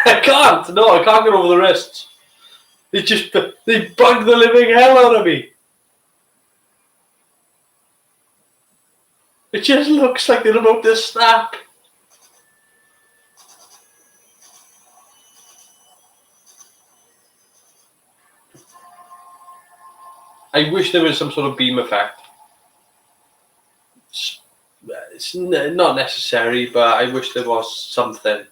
I can't. No, I can't get over the wrists. They bug the living hell out of me. It just looks like they're about to snap. I wish there was some sort of beam effect. It's not necessary, but I wish there was something.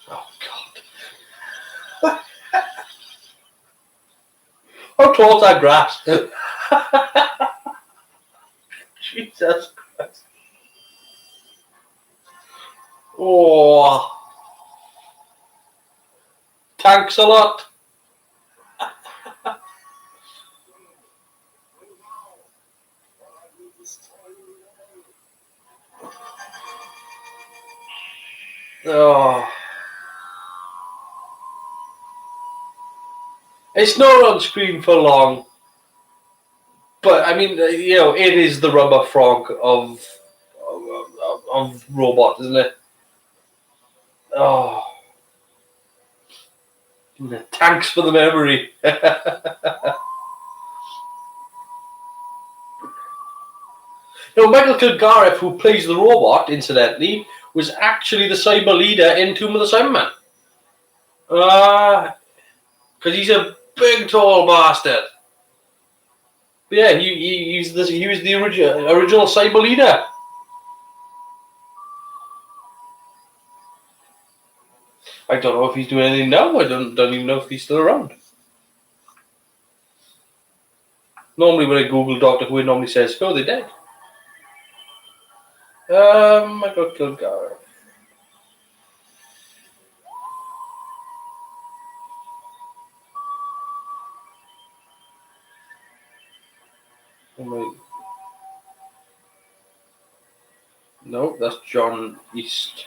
Oh God! How tall's that grass? Jesus Christ! Oh, thanks a lot. Oh. It's not on screen for long, but I mean, you know, it is the rubber frog of robot, isn't it? Oh, thanks for the memory. Now, Michael Kilgareth, who plays the robot, incidentally, was actually the cyber leader in Tomb of the Cybermen. Because he's a big, tall bastard. But yeah, he was the original cyber leader. I don't know if he's doing anything now. I don't even know if he's still around. Normally when I Google Doctor Who, it normally says, oh, they're dead. Michael Kilgar. No, that's John East.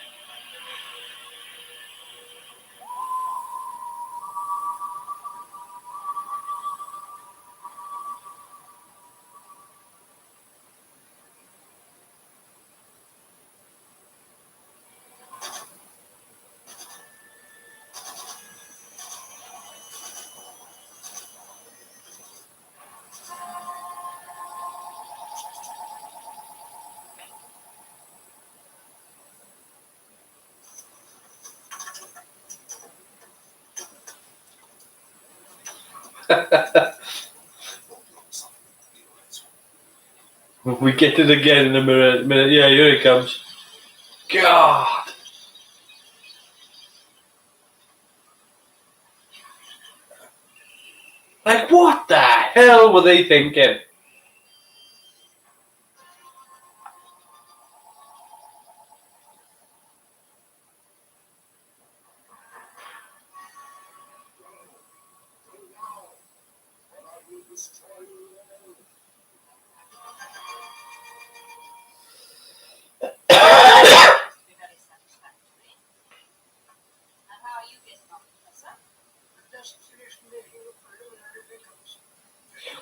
We get it again in a minute. Yeah, here it comes. God. Like, what the hell were they thinking? Be very satisfactory. And how are you getting on, Professor? Just finished making a preliminary records.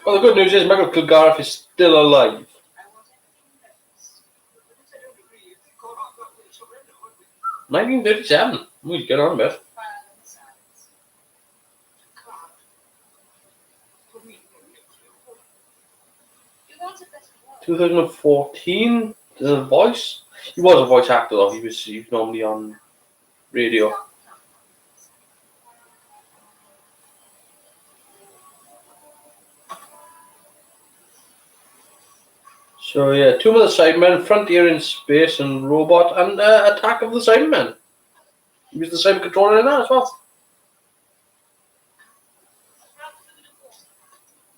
Well, the good news is Michael Kilgar is still alive. I want everything notes. But if they don't agree, if they call our government surrender, would we? 1937. We get on with. File in the silence. Can't. For me, no nuclear war. You want a better world. 2014. The voice. He was a voice actor though. He was normally on radio. So yeah, Tomb of the Cybermen, Frontier in Space and Robot, and Attack of the Cybermen. He was the same controller in that as well.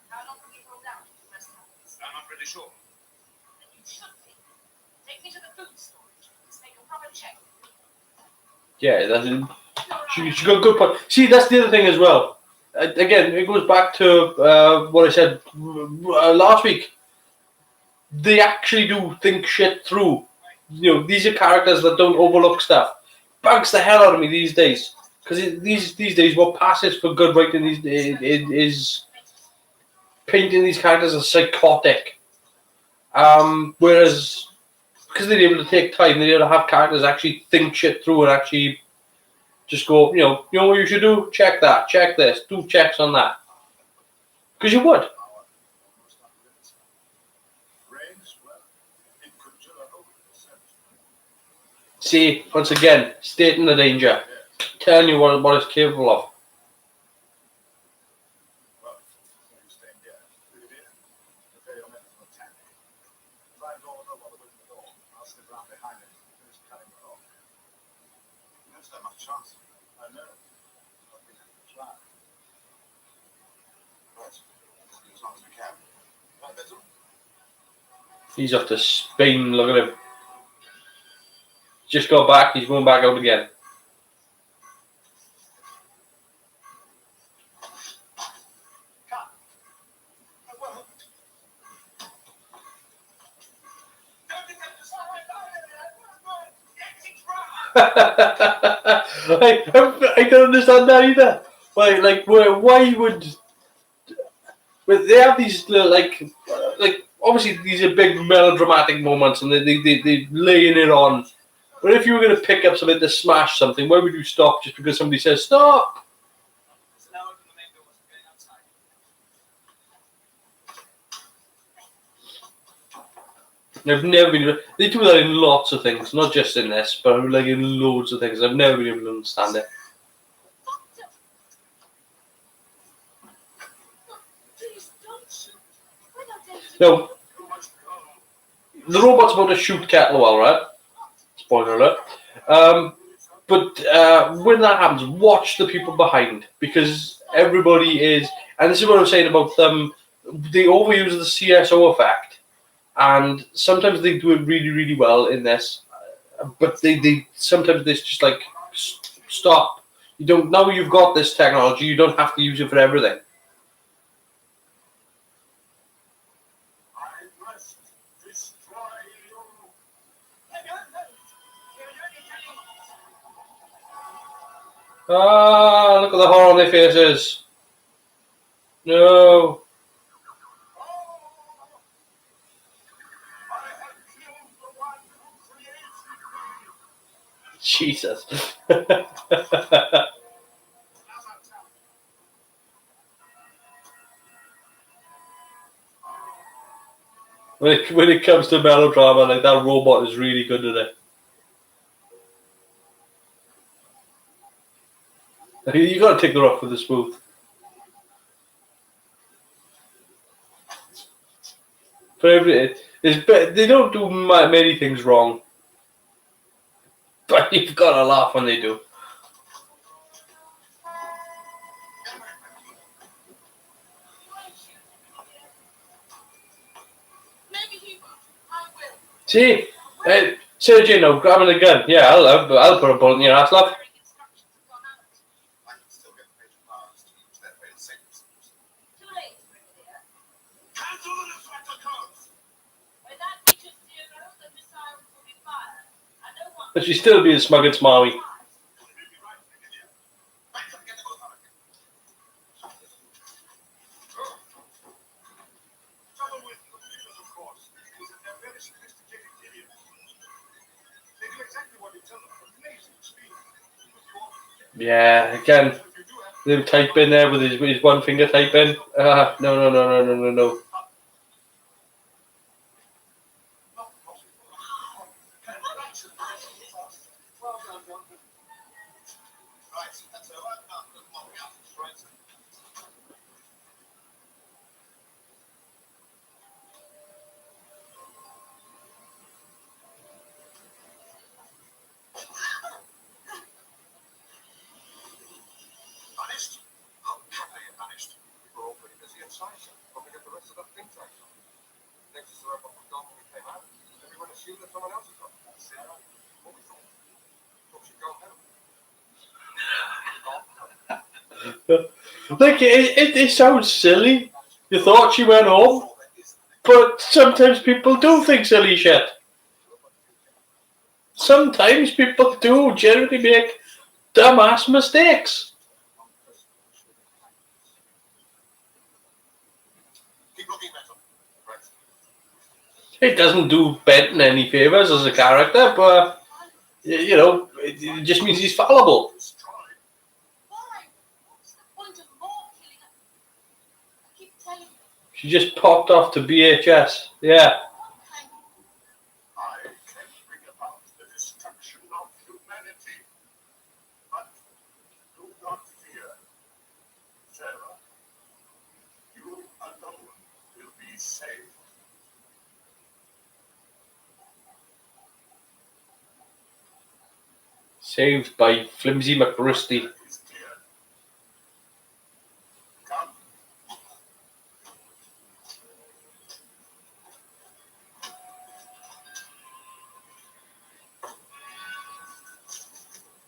How long can we hold out if the rest happens? I'm not pretty sure. You should be. Take me to the food storage. Let's make a proper check. Yeah, she got a good point. See, that's the other thing as well. Again, it goes back to what I said last week. They actually do think shit through. You know, these are characters that don't overlook stuff. Bugs the hell out of me these days. Because these days, what passes for good writing these days is painting these characters as psychotic. Whereas, because they're able to take time, they're able to have characters actually think shit through and actually just go, you know what you should do? Check that, check this, do checks on that. Because you would. Brains, well, it could chill out over the See, once again, stating the danger. Telling you what it's capable of. Well, you staying here. Leave it in. Prepare your men for attack. If I go over while they're the door, I'll slip around behind it and finish cutting it off. You don't stand much chance. I know. But we have to try. Right. As long as we can. Right, that's all. He's off to Spain, look at him. Just got back, he's going back out again. I don't understand that either. Why would they have these like obviously these are big melodramatic moments and they laying it on. But if you were going to pick up something to smash something, why would you stop just because somebody says stop? I've never been. They do that in lots of things, not just in this, but like in loads of things. I've never been able to understand it. Please don't shoot. We're not going to. No, the robot's about to shoot Kettlewell, right? Spoiler alert. But when that happens, watch the people behind, because everybody is, and this is what I'm saying about them. They overuse the CSO effect, and sometimes they do it really, really well in this. But they sometimes it's just like stop. You don't, now you've got this technology. You don't have to use it for everything. I must destroy you. Ah, look at the horror on their faces. No. I have killed the one who created me. Jesus. when it comes to melodrama, like that robot is really good at it. You got to take the rock with the smooth. But they don't do many things wrong. But you've got to laugh when they do. Maybe he won't. I will. See, Sergey, now grabbing a gun. Yeah, I'll put a bullet in your ass, love. Firing instructions have gone out. I can still get major powers to use that way to save themselves. Too late, Brigadier. Cancel the deflector codes! When that reaches zero, the missiles will be fired. And no one But she's still being smug and smarmy. You may be right, Brigadier. Back up, get the both of them. Trouble with computers, of course, is that they're very sophisticated idiots. They do exactly what you tell them at amazing speed. Yeah, again, If you do have they type in there with his one finger type in. No. not possible. Well done, Doctor. Right, that's over. Now, come on, we are right. Vanished? How can they have vanished? We were all pretty busy inside, sir. Probably get the rest of that thing taken off. Next to the robot was gone when we came out. Everyone assumed that someone else had got it. Sarah, what we thought? Thought she'd go home. Like, it sounds silly. You thought she went home, but sometimes people do think silly shit. Sometimes people do generally make dumbass mistakes. Keep looking better. Right. It doesn't do Benton any favors as a character, but you know, it just means he's fallible. Destroy. Why? What's the point of more killing? I keep telling you. She just popped off to BHS. Yeah. Thank you. I can bring about the destruction of humanity. But do not fear. Sarah, you alone will be saved. Saved by Flimsy McRusty. That is clear. Come.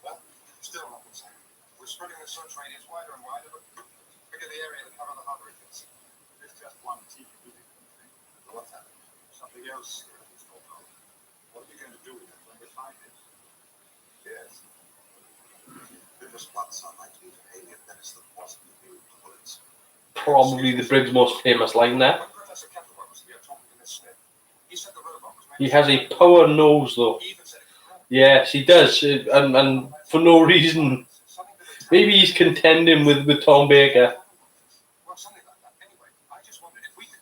Well, still nothing, sir. We're spreading the search radius wider and wider, but bigger the area that cover the harbor is. There's just one TV. So what's happening? Something else is going on. What are we going to do with it when we find it? Yes. There was once unlikely to alien menace that wasn't new to bullets. Probably the Briggs' most famous line there. When Professor Kepler was here talking to Miss Smith, he said the robot was He has a power nose, though. He even said it could run. Yes, he does, and for no reason. Something that would Maybe he's contending with Tom Baker. Well, something like that. Anyway, I just wondered if we could.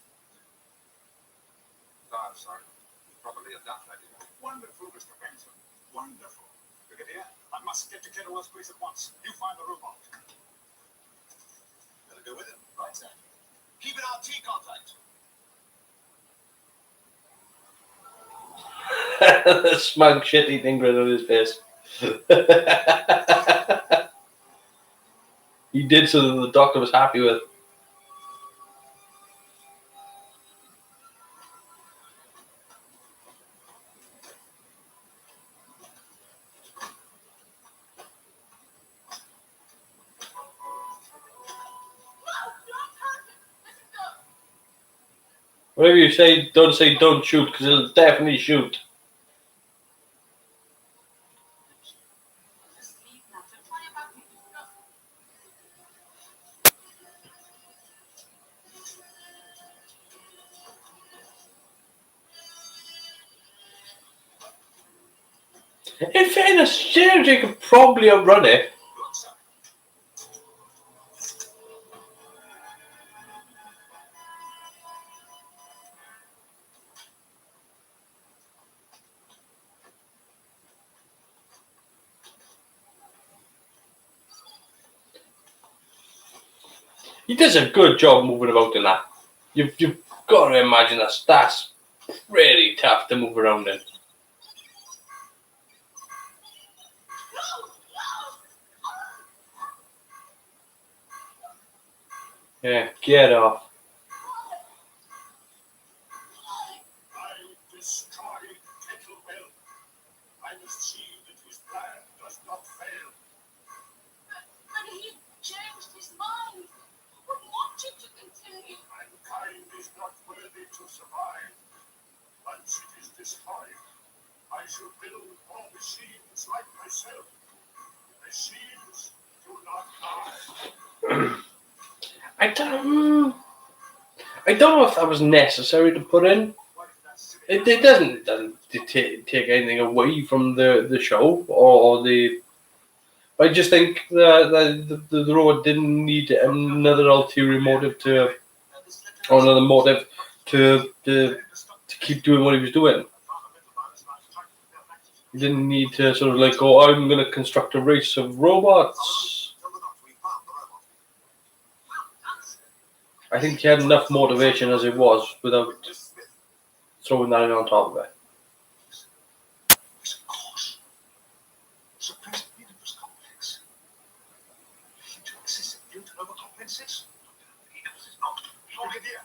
Oh, I'm sorry. Probably a daft idea. Wonderful, Mr. Benson. Wonderful. Brigadier, I must get to Kenilworth's place at once. You find the robot. Better go with him. Right, sir. Keep it on T contact. The smug, shitty thing grin on his face. He did something the Doctor was happy with. Whatever you say don't shoot, because it'll definitely shoot. Just leave now. Don't worry about me. In fairness, Jerry could probably outrun it. He does a good job moving about in that. You've got to imagine that's really tough to move around in. Yeah, get off. I destroyed Kettlewell. I must see that his plan does not fail. But he changed his mind. We want you to continue. Mankind is not worthy to survive. Once it is destroyed, I shall build more machines like myself. Machines do not die. I don't know if that was necessary to put in. It doesn't take anything away from the show or the. I just think the robot didn't need another ulterior motive or another motive to keep doing what he was doing. He didn't need to sort of like go, I'm going to construct a race of robots. I think he had enough motivation as it was without throwing that in on top of it. Is of course. So present Oedipus complex. To access it due to overcompensation. Oedipus is not. Look at here.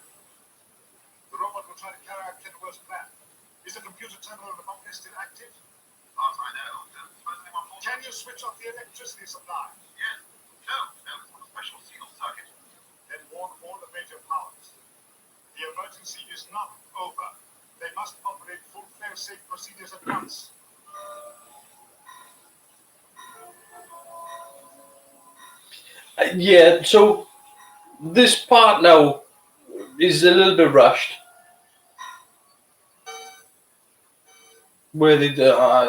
The robot will try to carry out Kettlewell's plan. Is the computer terminal of the complex still active? As far as I know. Can you switch off the electricity supply? Yes. No. It's a special sealed circuit. Then warn all the major powers. The emergency is not over. They must operate full fail-safe procedures at once. Yeah, so this part now is a little bit rushed. Where they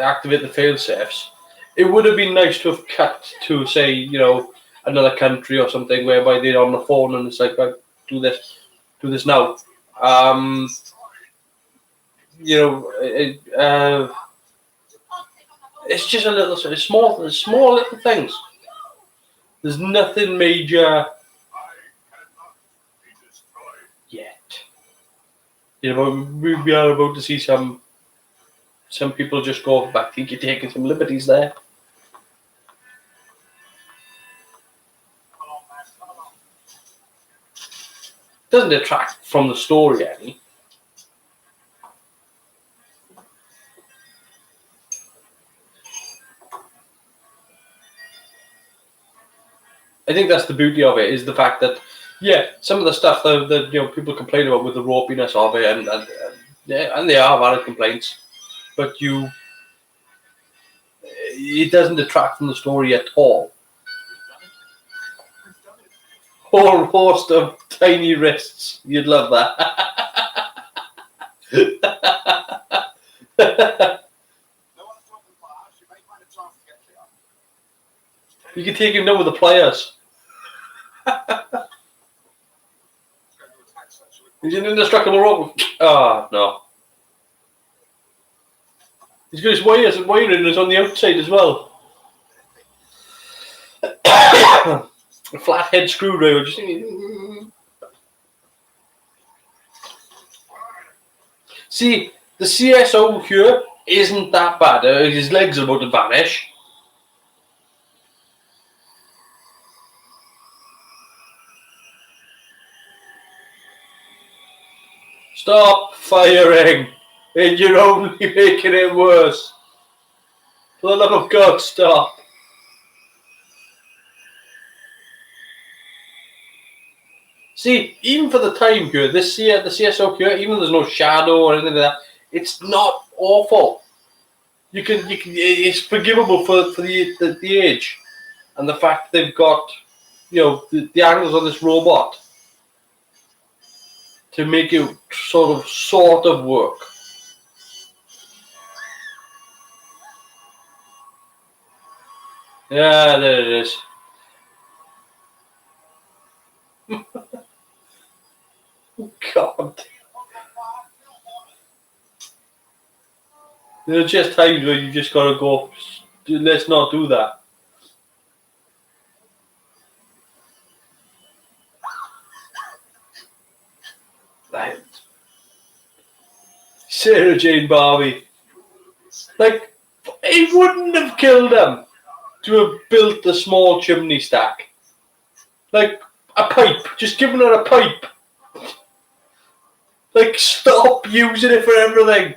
activate the fail-safes. It would have been nice to have cut to, say, another country or something whereby they're on the phone and it's like, right, do this now. It's just a little sort of small little things. There's nothing major I cannot be destroyed. yet. We are about to see some people just go, I think you're taking some liberties there. Come along, Max, come along. Doesn't detract from the story any. I think that's the beauty of it, is the fact that, yeah, some of the stuff that people complain about with the ropiness of it, and they are valid complaints, but it doesn't detract from the story at all. Whole host of tiny wrists, you'd love that. No one's talking fast. You may find a chance to get clear. You can take him down with the pliers. He's an indestructible robot. Ah, no. He's got his wiring is on the outside as well. A flathead screwdriver. Just see, the CSO here isn't that bad. His legs are about to vanish. Stop firing. And you're only making it worse. For the love of God, stop. See, even for the time cure, the CSO cure, even though there's no shadow or anything like that, it's not awful. It's forgivable for the age, and the fact they've got, the angles on this robot to make it sort of work. Yeah, there it is. God. There are just times where you just gotta go, let's not do that. Like, Sarah Jane Barbie. Like, it wouldn't have killed them to have built a small chimney stack. Like, a pipe. Just giving her a pipe. Like, stop using it for everything.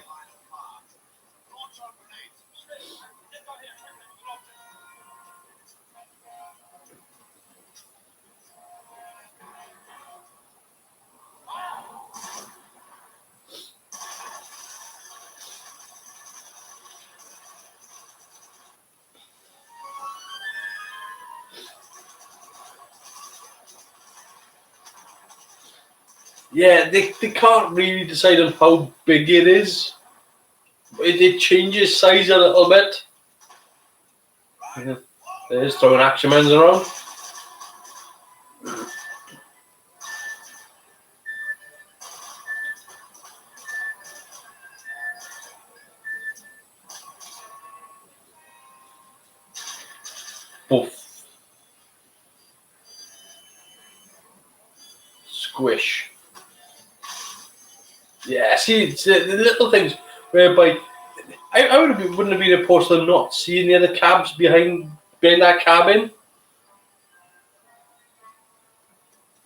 Yeah, they can't really decide on how big it is. It changes size a little bit. There's throwing action men's around. Poof. Squish. Yeah, see, it's the little things whereby I wouldn't have been opposed to not seeing the other cabs behind that cabin.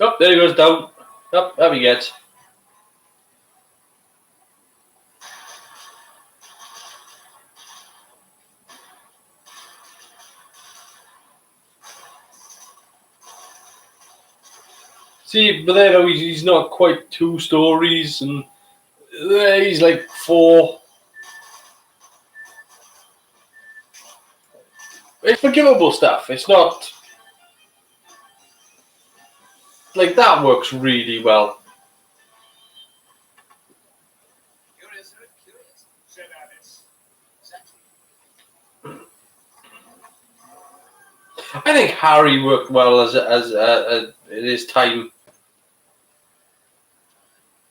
Oh, there he goes down. Oh, there he gets. See, but there he's not quite 2 stories, and there he's like 4. It's forgivable stuff. It's not like that works really well. Curious, very curious. Said Alice. Exactly. I think Harry worked well as in his time.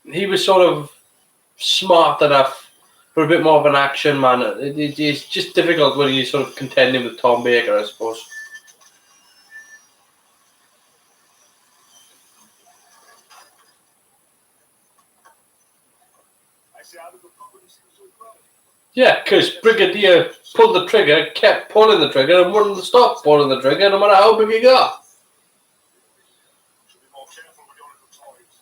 He was sort of smart enough for a bit more of an action man. It's just difficult when you're sort of contending with Tom Baker, I suppose. I see out of the property seems so crowded. Yeah, because Brigadier pulled the trigger, kept pulling the trigger, and wouldn't stop pulling the trigger no matter how big he got. Should be more careful with your little toys.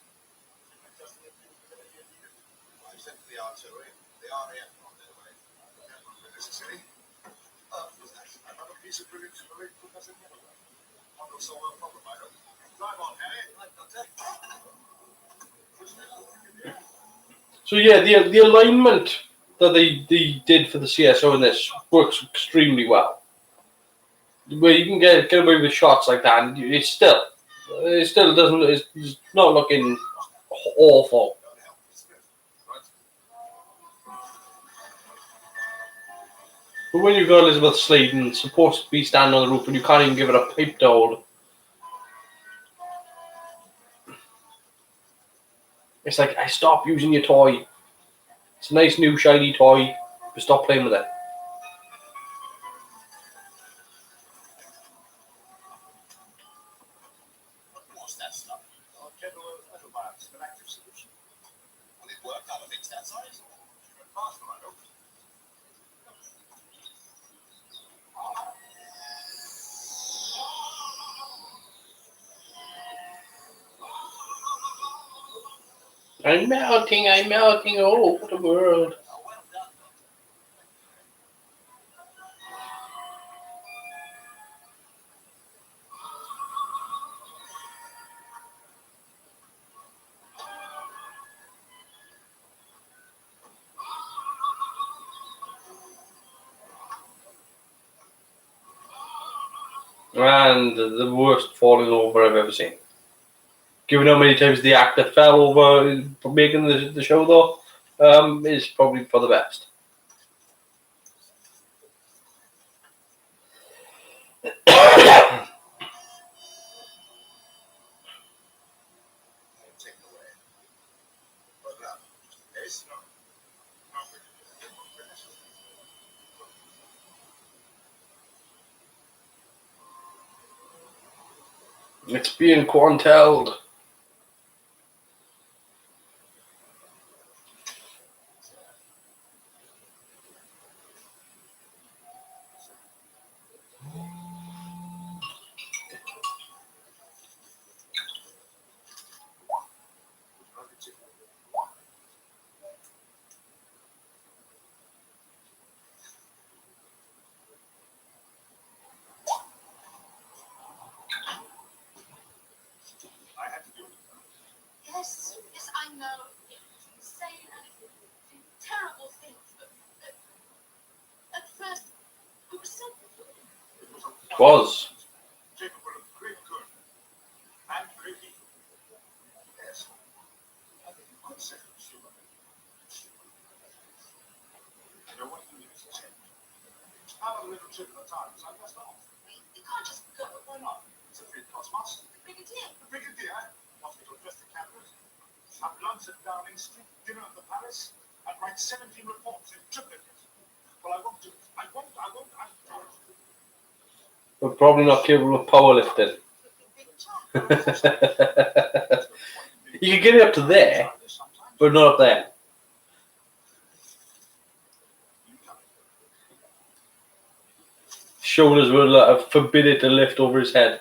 I sent for the artillery. They are here on their way. Careful if necessary. I have a piece of brilliant story to put us in the other way. I'll go solve our problem, I hope. Drive on, Harry. So yeah, the alignment that they did for the CSO in this works extremely well. Where you can get away with shots like that, and it still doesn't. It's not looking awful. But when you've got Elizabeth Sladen supposed to be standing on the roof and you can't even give her a pipe to hold, it's like, I stop using your toy. It's a nice new shiny toy, but stop playing with it. What's that stuff? Kendall, antibiotics, an active solution. Will it work out of things that size? Faster, I hope. I'm melting all over the world. Oh, well done, Doctor. And the worst falling over I've ever seen. Given how many times the actor fell over making the show, though, is probably for the best. I'll take it away. But now, yes, no. It's being quantelled. I had to do it. Yes, yes, I know. It was insane and it did terrible things, but at first it was so good. It was. Capable of great good and great evil. Yes. I think you could say it was human. You know what you need to change. Have a little chip at a time, so that's all. We can't just go. Why not? It's a free cosmos. The Brigadier. The Brigadier wants me to address the cabinet, have lunch at Downing Street, dinner at the palace, and write 17 reports in triplicate. Well, I won't do it. I won't. We're probably not capable of powerlifting. You can get it up to there, but not up there. Shoulders will forbid it to lift over his head.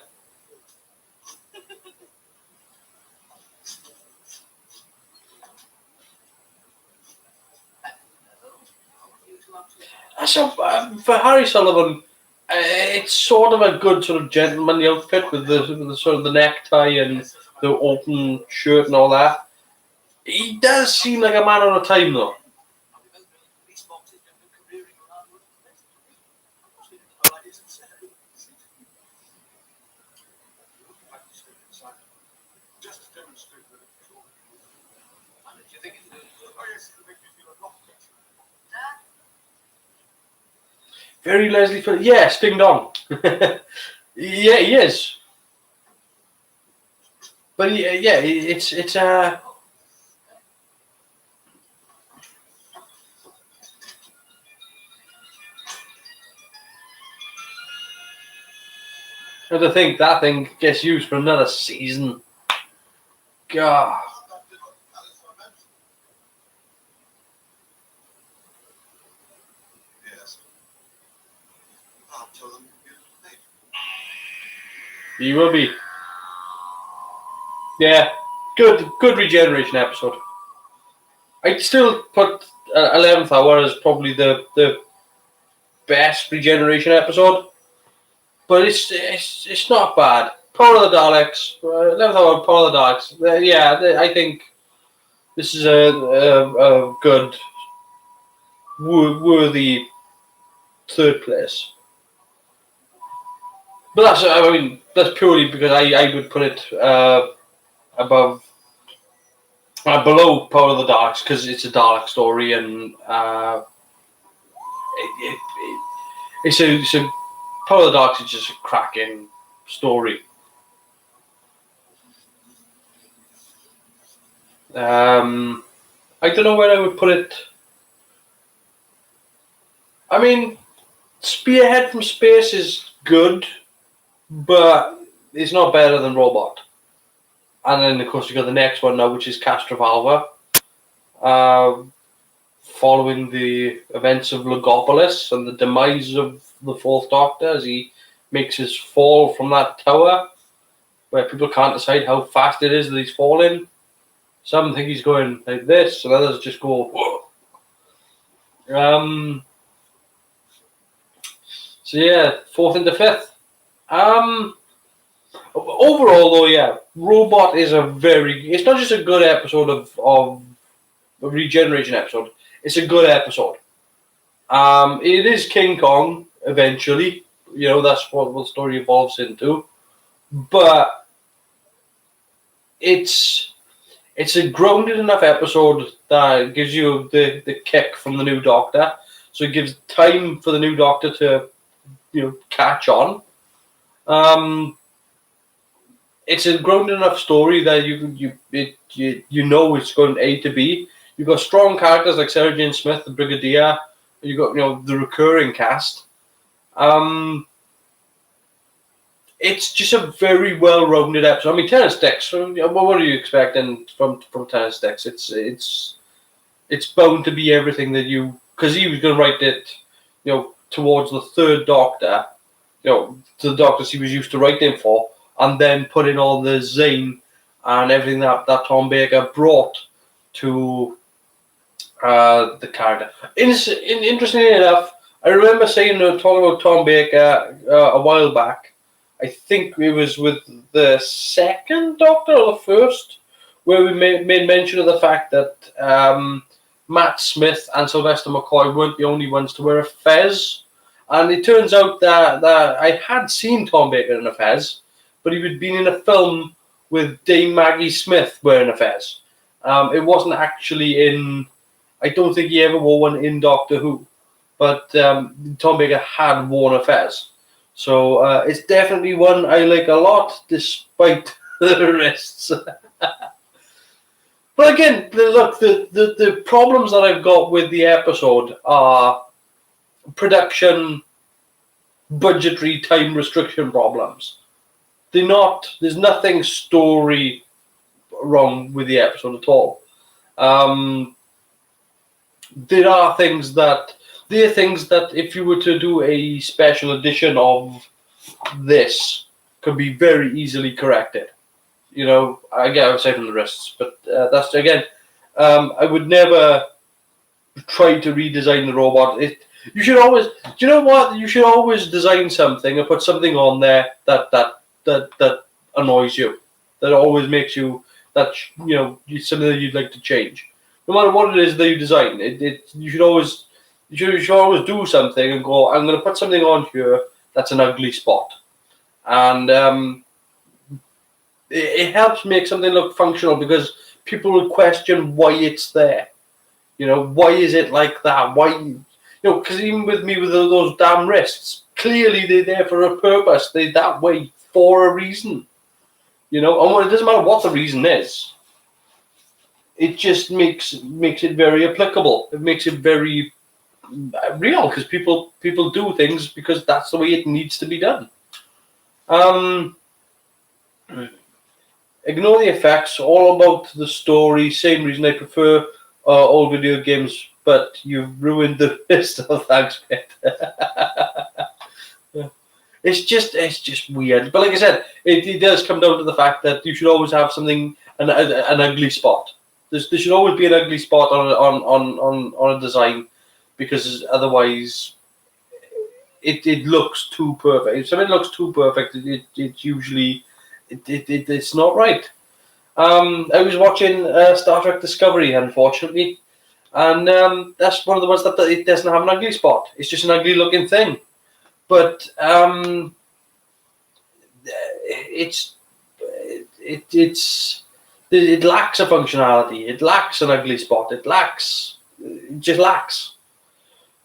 So for Harry Sullivan, it's sort of a good sort of gentlemanly outfit with the sort of the necktie and the open shirt and all that. He does seem like a man on a time, though. Just to demonstrate that it's true. And if you think it's oh yes, it'll make you feel a lot better. Very Leslie Phillips. Yes, ding dong. Yeah, he is. But yeah, it's But I think that thing gets used for another season. God. Yes. I'll tell them you're late. He will be. Yeah, good regeneration episode. I'd still put 11th Hour as probably the best regeneration episode, but it's not bad. Power of the Daleks, 11th Hour, Power of the Daleks. Yeah, I think this is a good, worthy third place. But that's purely because I would put it above. Below Power of the Daleks because it's a Dalek story and it's a Power of the Daleks is just a cracking story. I don't know where I would put it. I mean, Spearhead from Space is good, but it's not better than Robot. And then, of course, you got the next one now, which is Castrovalva. Following the events of Logopolis and the demise of the Fourth Doctor as he makes his fall from that tower, where people can't decide how fast it is that he's falling. Some think he's going like this, and others just go, whoa. So yeah, 4th into 5th. Overall, though, yeah, Robot is it's not just a good episode of a regeneration episode. It's a good episode. It is King Kong eventually. That's what the story evolves into. But it's a grounded enough episode that gives you the kick from the new Doctor. So it gives time for the new Doctor to catch on. It's a grounded enough story that you know it's going A to B. You've got strong characters like Sarah Jane Smith, the Brigadier. You've got the recurring cast. It's just a very well-rounded episode. I mean, Tennis Sticks. What are you expecting from Tennis Sticks? It's bound to be everything that because he was going to write it, towards the third Doctor, to the Doctors he was used to writing for, and then put in all the zane and everything that Tom Baker brought to the character. Interestingly enough, I remember talking about Tom Baker a while back. I think it was with the second Doctor or the first, where we made mention of the fact that Matt Smith and Sylvester McCoy weren't the only ones to wear a fez. And it turns out that I had seen Tom Baker in a fez, but he had been in a film with Dame Maggie Smith wearing a fez. It wasn't actually in... I don't think he ever wore one in Doctor Who, but Tom Baker had worn a fez. So it's definitely one I like a lot, despite the risks. But again, look, the problems that I've got with the episode are production, budgetary, time restriction problems. There's nothing story wrong with the episode at all. There are things that if you were to do a special edition of this, could be very easily corrected. Again, aside from the risks, but that's again, I would never try to redesign the robot. You should always, do you know what? You should always design something and put something on there that annoys you, that always makes you something that you'd like to change. No matter what it is that you design, you should always do something and go, I'm going to put something on here that's an ugly spot, and it helps make something look functional because people will question why it's there. Why is it like that? Why? Because even with me with those damn wrists, clearly they're there for a purpose. They're that way for a reason. And it doesn't matter what the reason is. It just makes it very applicable. It makes it very real because people do things because that's the way it needs to be done. Ignore the effects. All about the story. Same reason I prefer old video games. But you've ruined the list. Oh, thanks, mate. It's just weird. But like I said, it does come down to the fact that you should always have an ugly spot. There should always be an ugly spot on a design, because otherwise it looks too perfect. If something looks too perfect, it usually it's not right. I was watching Star Trek Discovery, unfortunately, and that's one of the ones that it doesn't have an ugly spot. It's just an ugly looking thing, but it lacks a functionality. It lacks an ugly spot. It just lacks.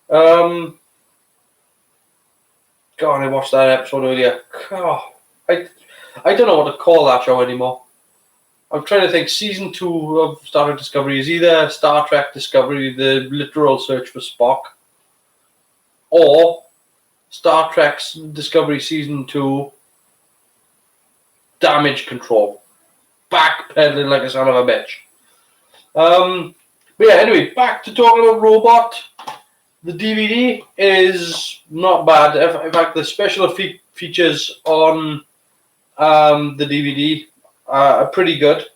God, I watched that episode earlier. God, I don't know what to call that show anymore. I'm trying to think. Season 2 of Star Trek Discovery is either Star Trek Discovery, the literal search for Spock, or Star Trek Discovery Season 2, Damage Control. Backpedaling like a son of a bitch. But yeah, anyway, back to talking about Robot. The DVD is not bad. In fact, the special features on the DVD are pretty good.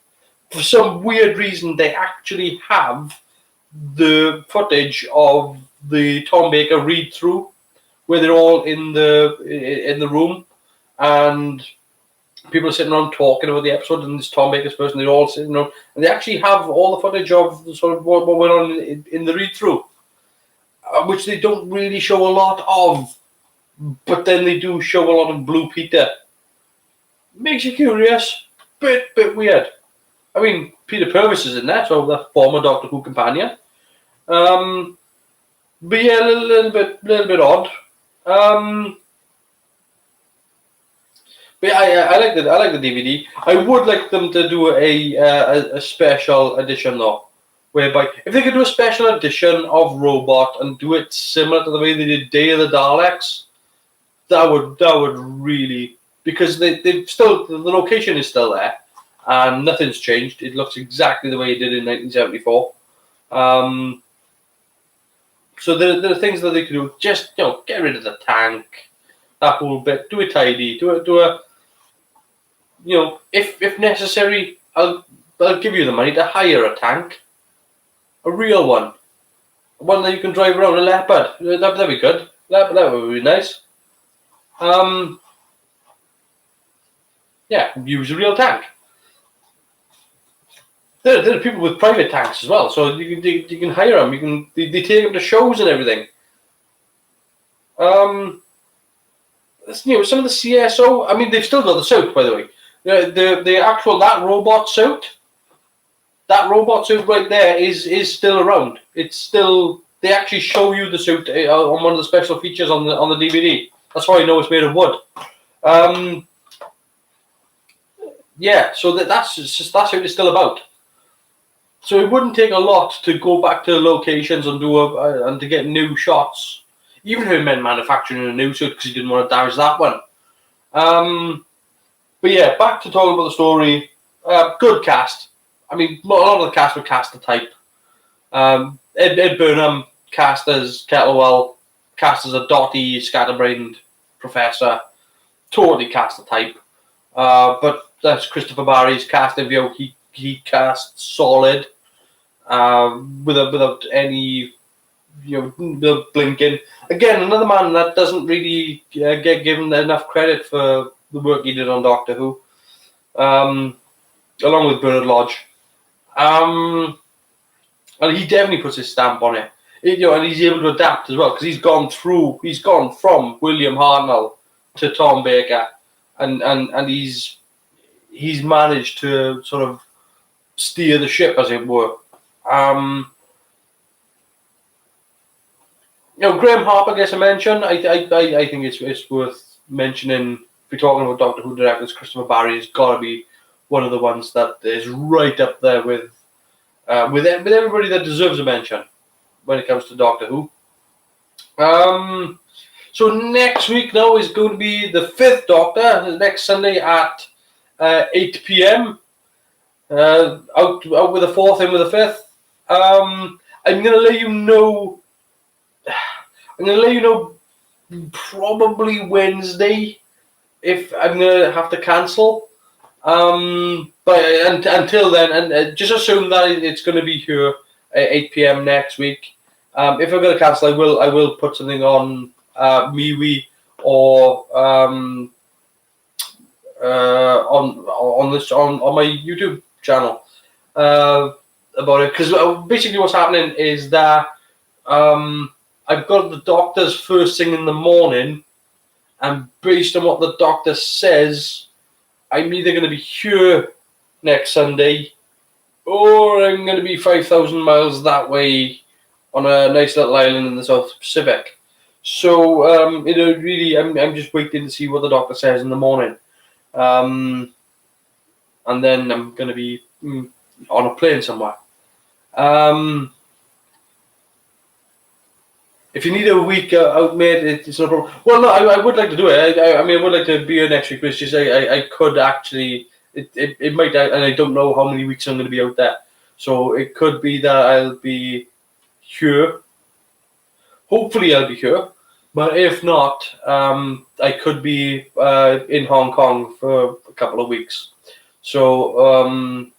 for some weird reason, they actually have the footage of the Tom Baker read through, where they're all in the room, and people are sitting around talking about the episode, and this Tom Baker's person, they're all sitting around, and they actually have all the footage of sort of what went on in the read through, which they don't really show a lot of, but then they do show a lot of Blue Peter. Makes you curious, bit weird. I mean, Peter Purvis is in there, so the former Doctor Who companion. But yeah, a little bit odd. But yeah, I like the DVD. I would like them to do a special edition though, whereby if they could do a special edition of Robot and do it similar to the way they did Day of the Daleks, that would really, because they still, the location is still there and nothing's changed. It looks exactly the way it did in 1974. So there are things that they could do. Just get rid of the tank, that whole bit. Do it tidy. Do a if necessary, I'll give you the money to hire a tank, a real one that you can drive around, a Leopard. That'd be good. That would be nice. Yeah, use a real tank. There are people with private tanks as well, so you can hire them. They take them to shows and everything. Some of the CSO. I mean, they've still got the suit, by the way. The actual that robot suit right there is still around. It's still, they actually show you the suit on one of the special features on the DVD. That's how I know it's made of wood. Yeah, so that's what it's still about. So it wouldn't take a lot to go back to locations and and to get new shots, even if it meant manufacturing a new suit because you didn't want to damage that one. But yeah, back to talking about the story. Good cast. I mean, a lot of the cast were cast the type. Ed Burnham cast as Kettlewell, cast as a dotty, scatterbrained professor. Totally cast the type. But that's Christopher Barry's cast. He cast solid, without any, without blinking. Again, another man that doesn't really get given enough credit for the work he did on Doctor Who, along with Bernard Lodge. And he definitely puts his stamp on it. And he's able to adapt as well, because he's gone from William Hartnell to Tom Baker, and he's managed to sort of steer the ship, as it were. Graham Harper gets a mention. I think it's worth mentioning. If we're talking about Doctor Who directors, Christopher Barry has got to be one of the ones that is right up there with everybody that deserves a mention when it comes to Doctor Who. So next week now is going to be the 5th Doctor, next Sunday at 8 p.m. Out with the 4th, in with the 5th. I'm going to let you know. I'm going to let you know probably Wednesday if I'm going to have to cancel. But until then, and just assume that it's going to be here at 8 p.m. next week. If I'm going to cancel, I will put something on MeWe or on my YouTube channel about it, because basically what's happening is that I've got the doctor's first thing in the morning, and based on what the doctor says, I'm either going to be here next Sunday or I'm going to be 5,000 miles that way on a nice little island in the South Pacific. So I'm just waiting to see what the doctor says in the morning. And then I'm going to be on a plane somewhere. If you need a week out, mate, it's no problem. Well, no, I would like to do it. I mean, I would like to be here next week, but it's just I could actually. It might, and I don't know how many weeks I'm going to be out there. So it could be that I'll be here. Hopefully, I'll be here. But if not, I could be in Hong Kong for a couple of weeks. So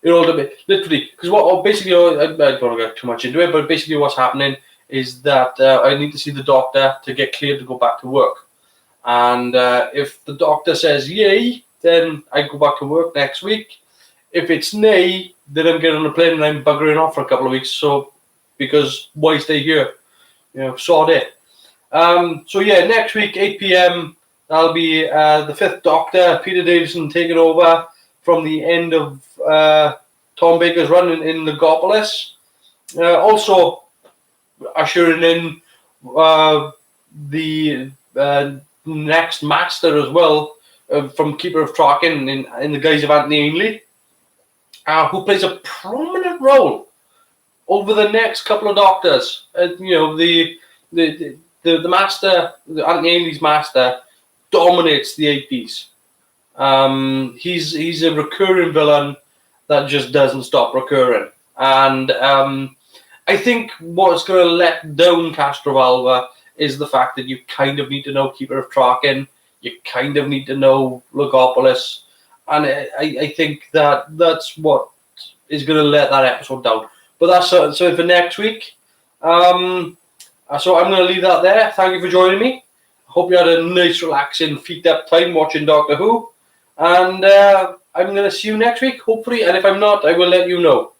it all depends, literally, because what basically, I don't want to get too much into it, but basically what's happening is that I need to see the doctor to get cleared to go back to work. And if the doctor says yay, then I go back to work next week. If it's nay, then I'm getting on a plane and I'm buggering off for a couple of weeks. So, because why stay here? Sod it. So yeah, next week, 8 p.m, that'll be the Fifth Doctor, Peter Davison, taking over from the end of Tom Baker's run in Legopolis. Also ushering in the next Master as well, from Keeper of Traken in the guise of Anthony Ainley, who plays a prominent role over the next couple of Doctors. The Master, Anthony Ainley's Master, dominates the 80s. He's a recurring villain that just doesn't stop recurring. And I think what's going to let down Castrovalva is the fact that you kind of need to know Keeper of Traken, you kind of need to know Legopolis, and I think that's what is going to let that episode down. But that's so for next week. So I'm going to leave that there. Thank you for joining me. I hope you had a nice, relaxing, feet-up time watching Doctor Who. And I'm going to see you next week, hopefully. And if I'm not, I will let you know.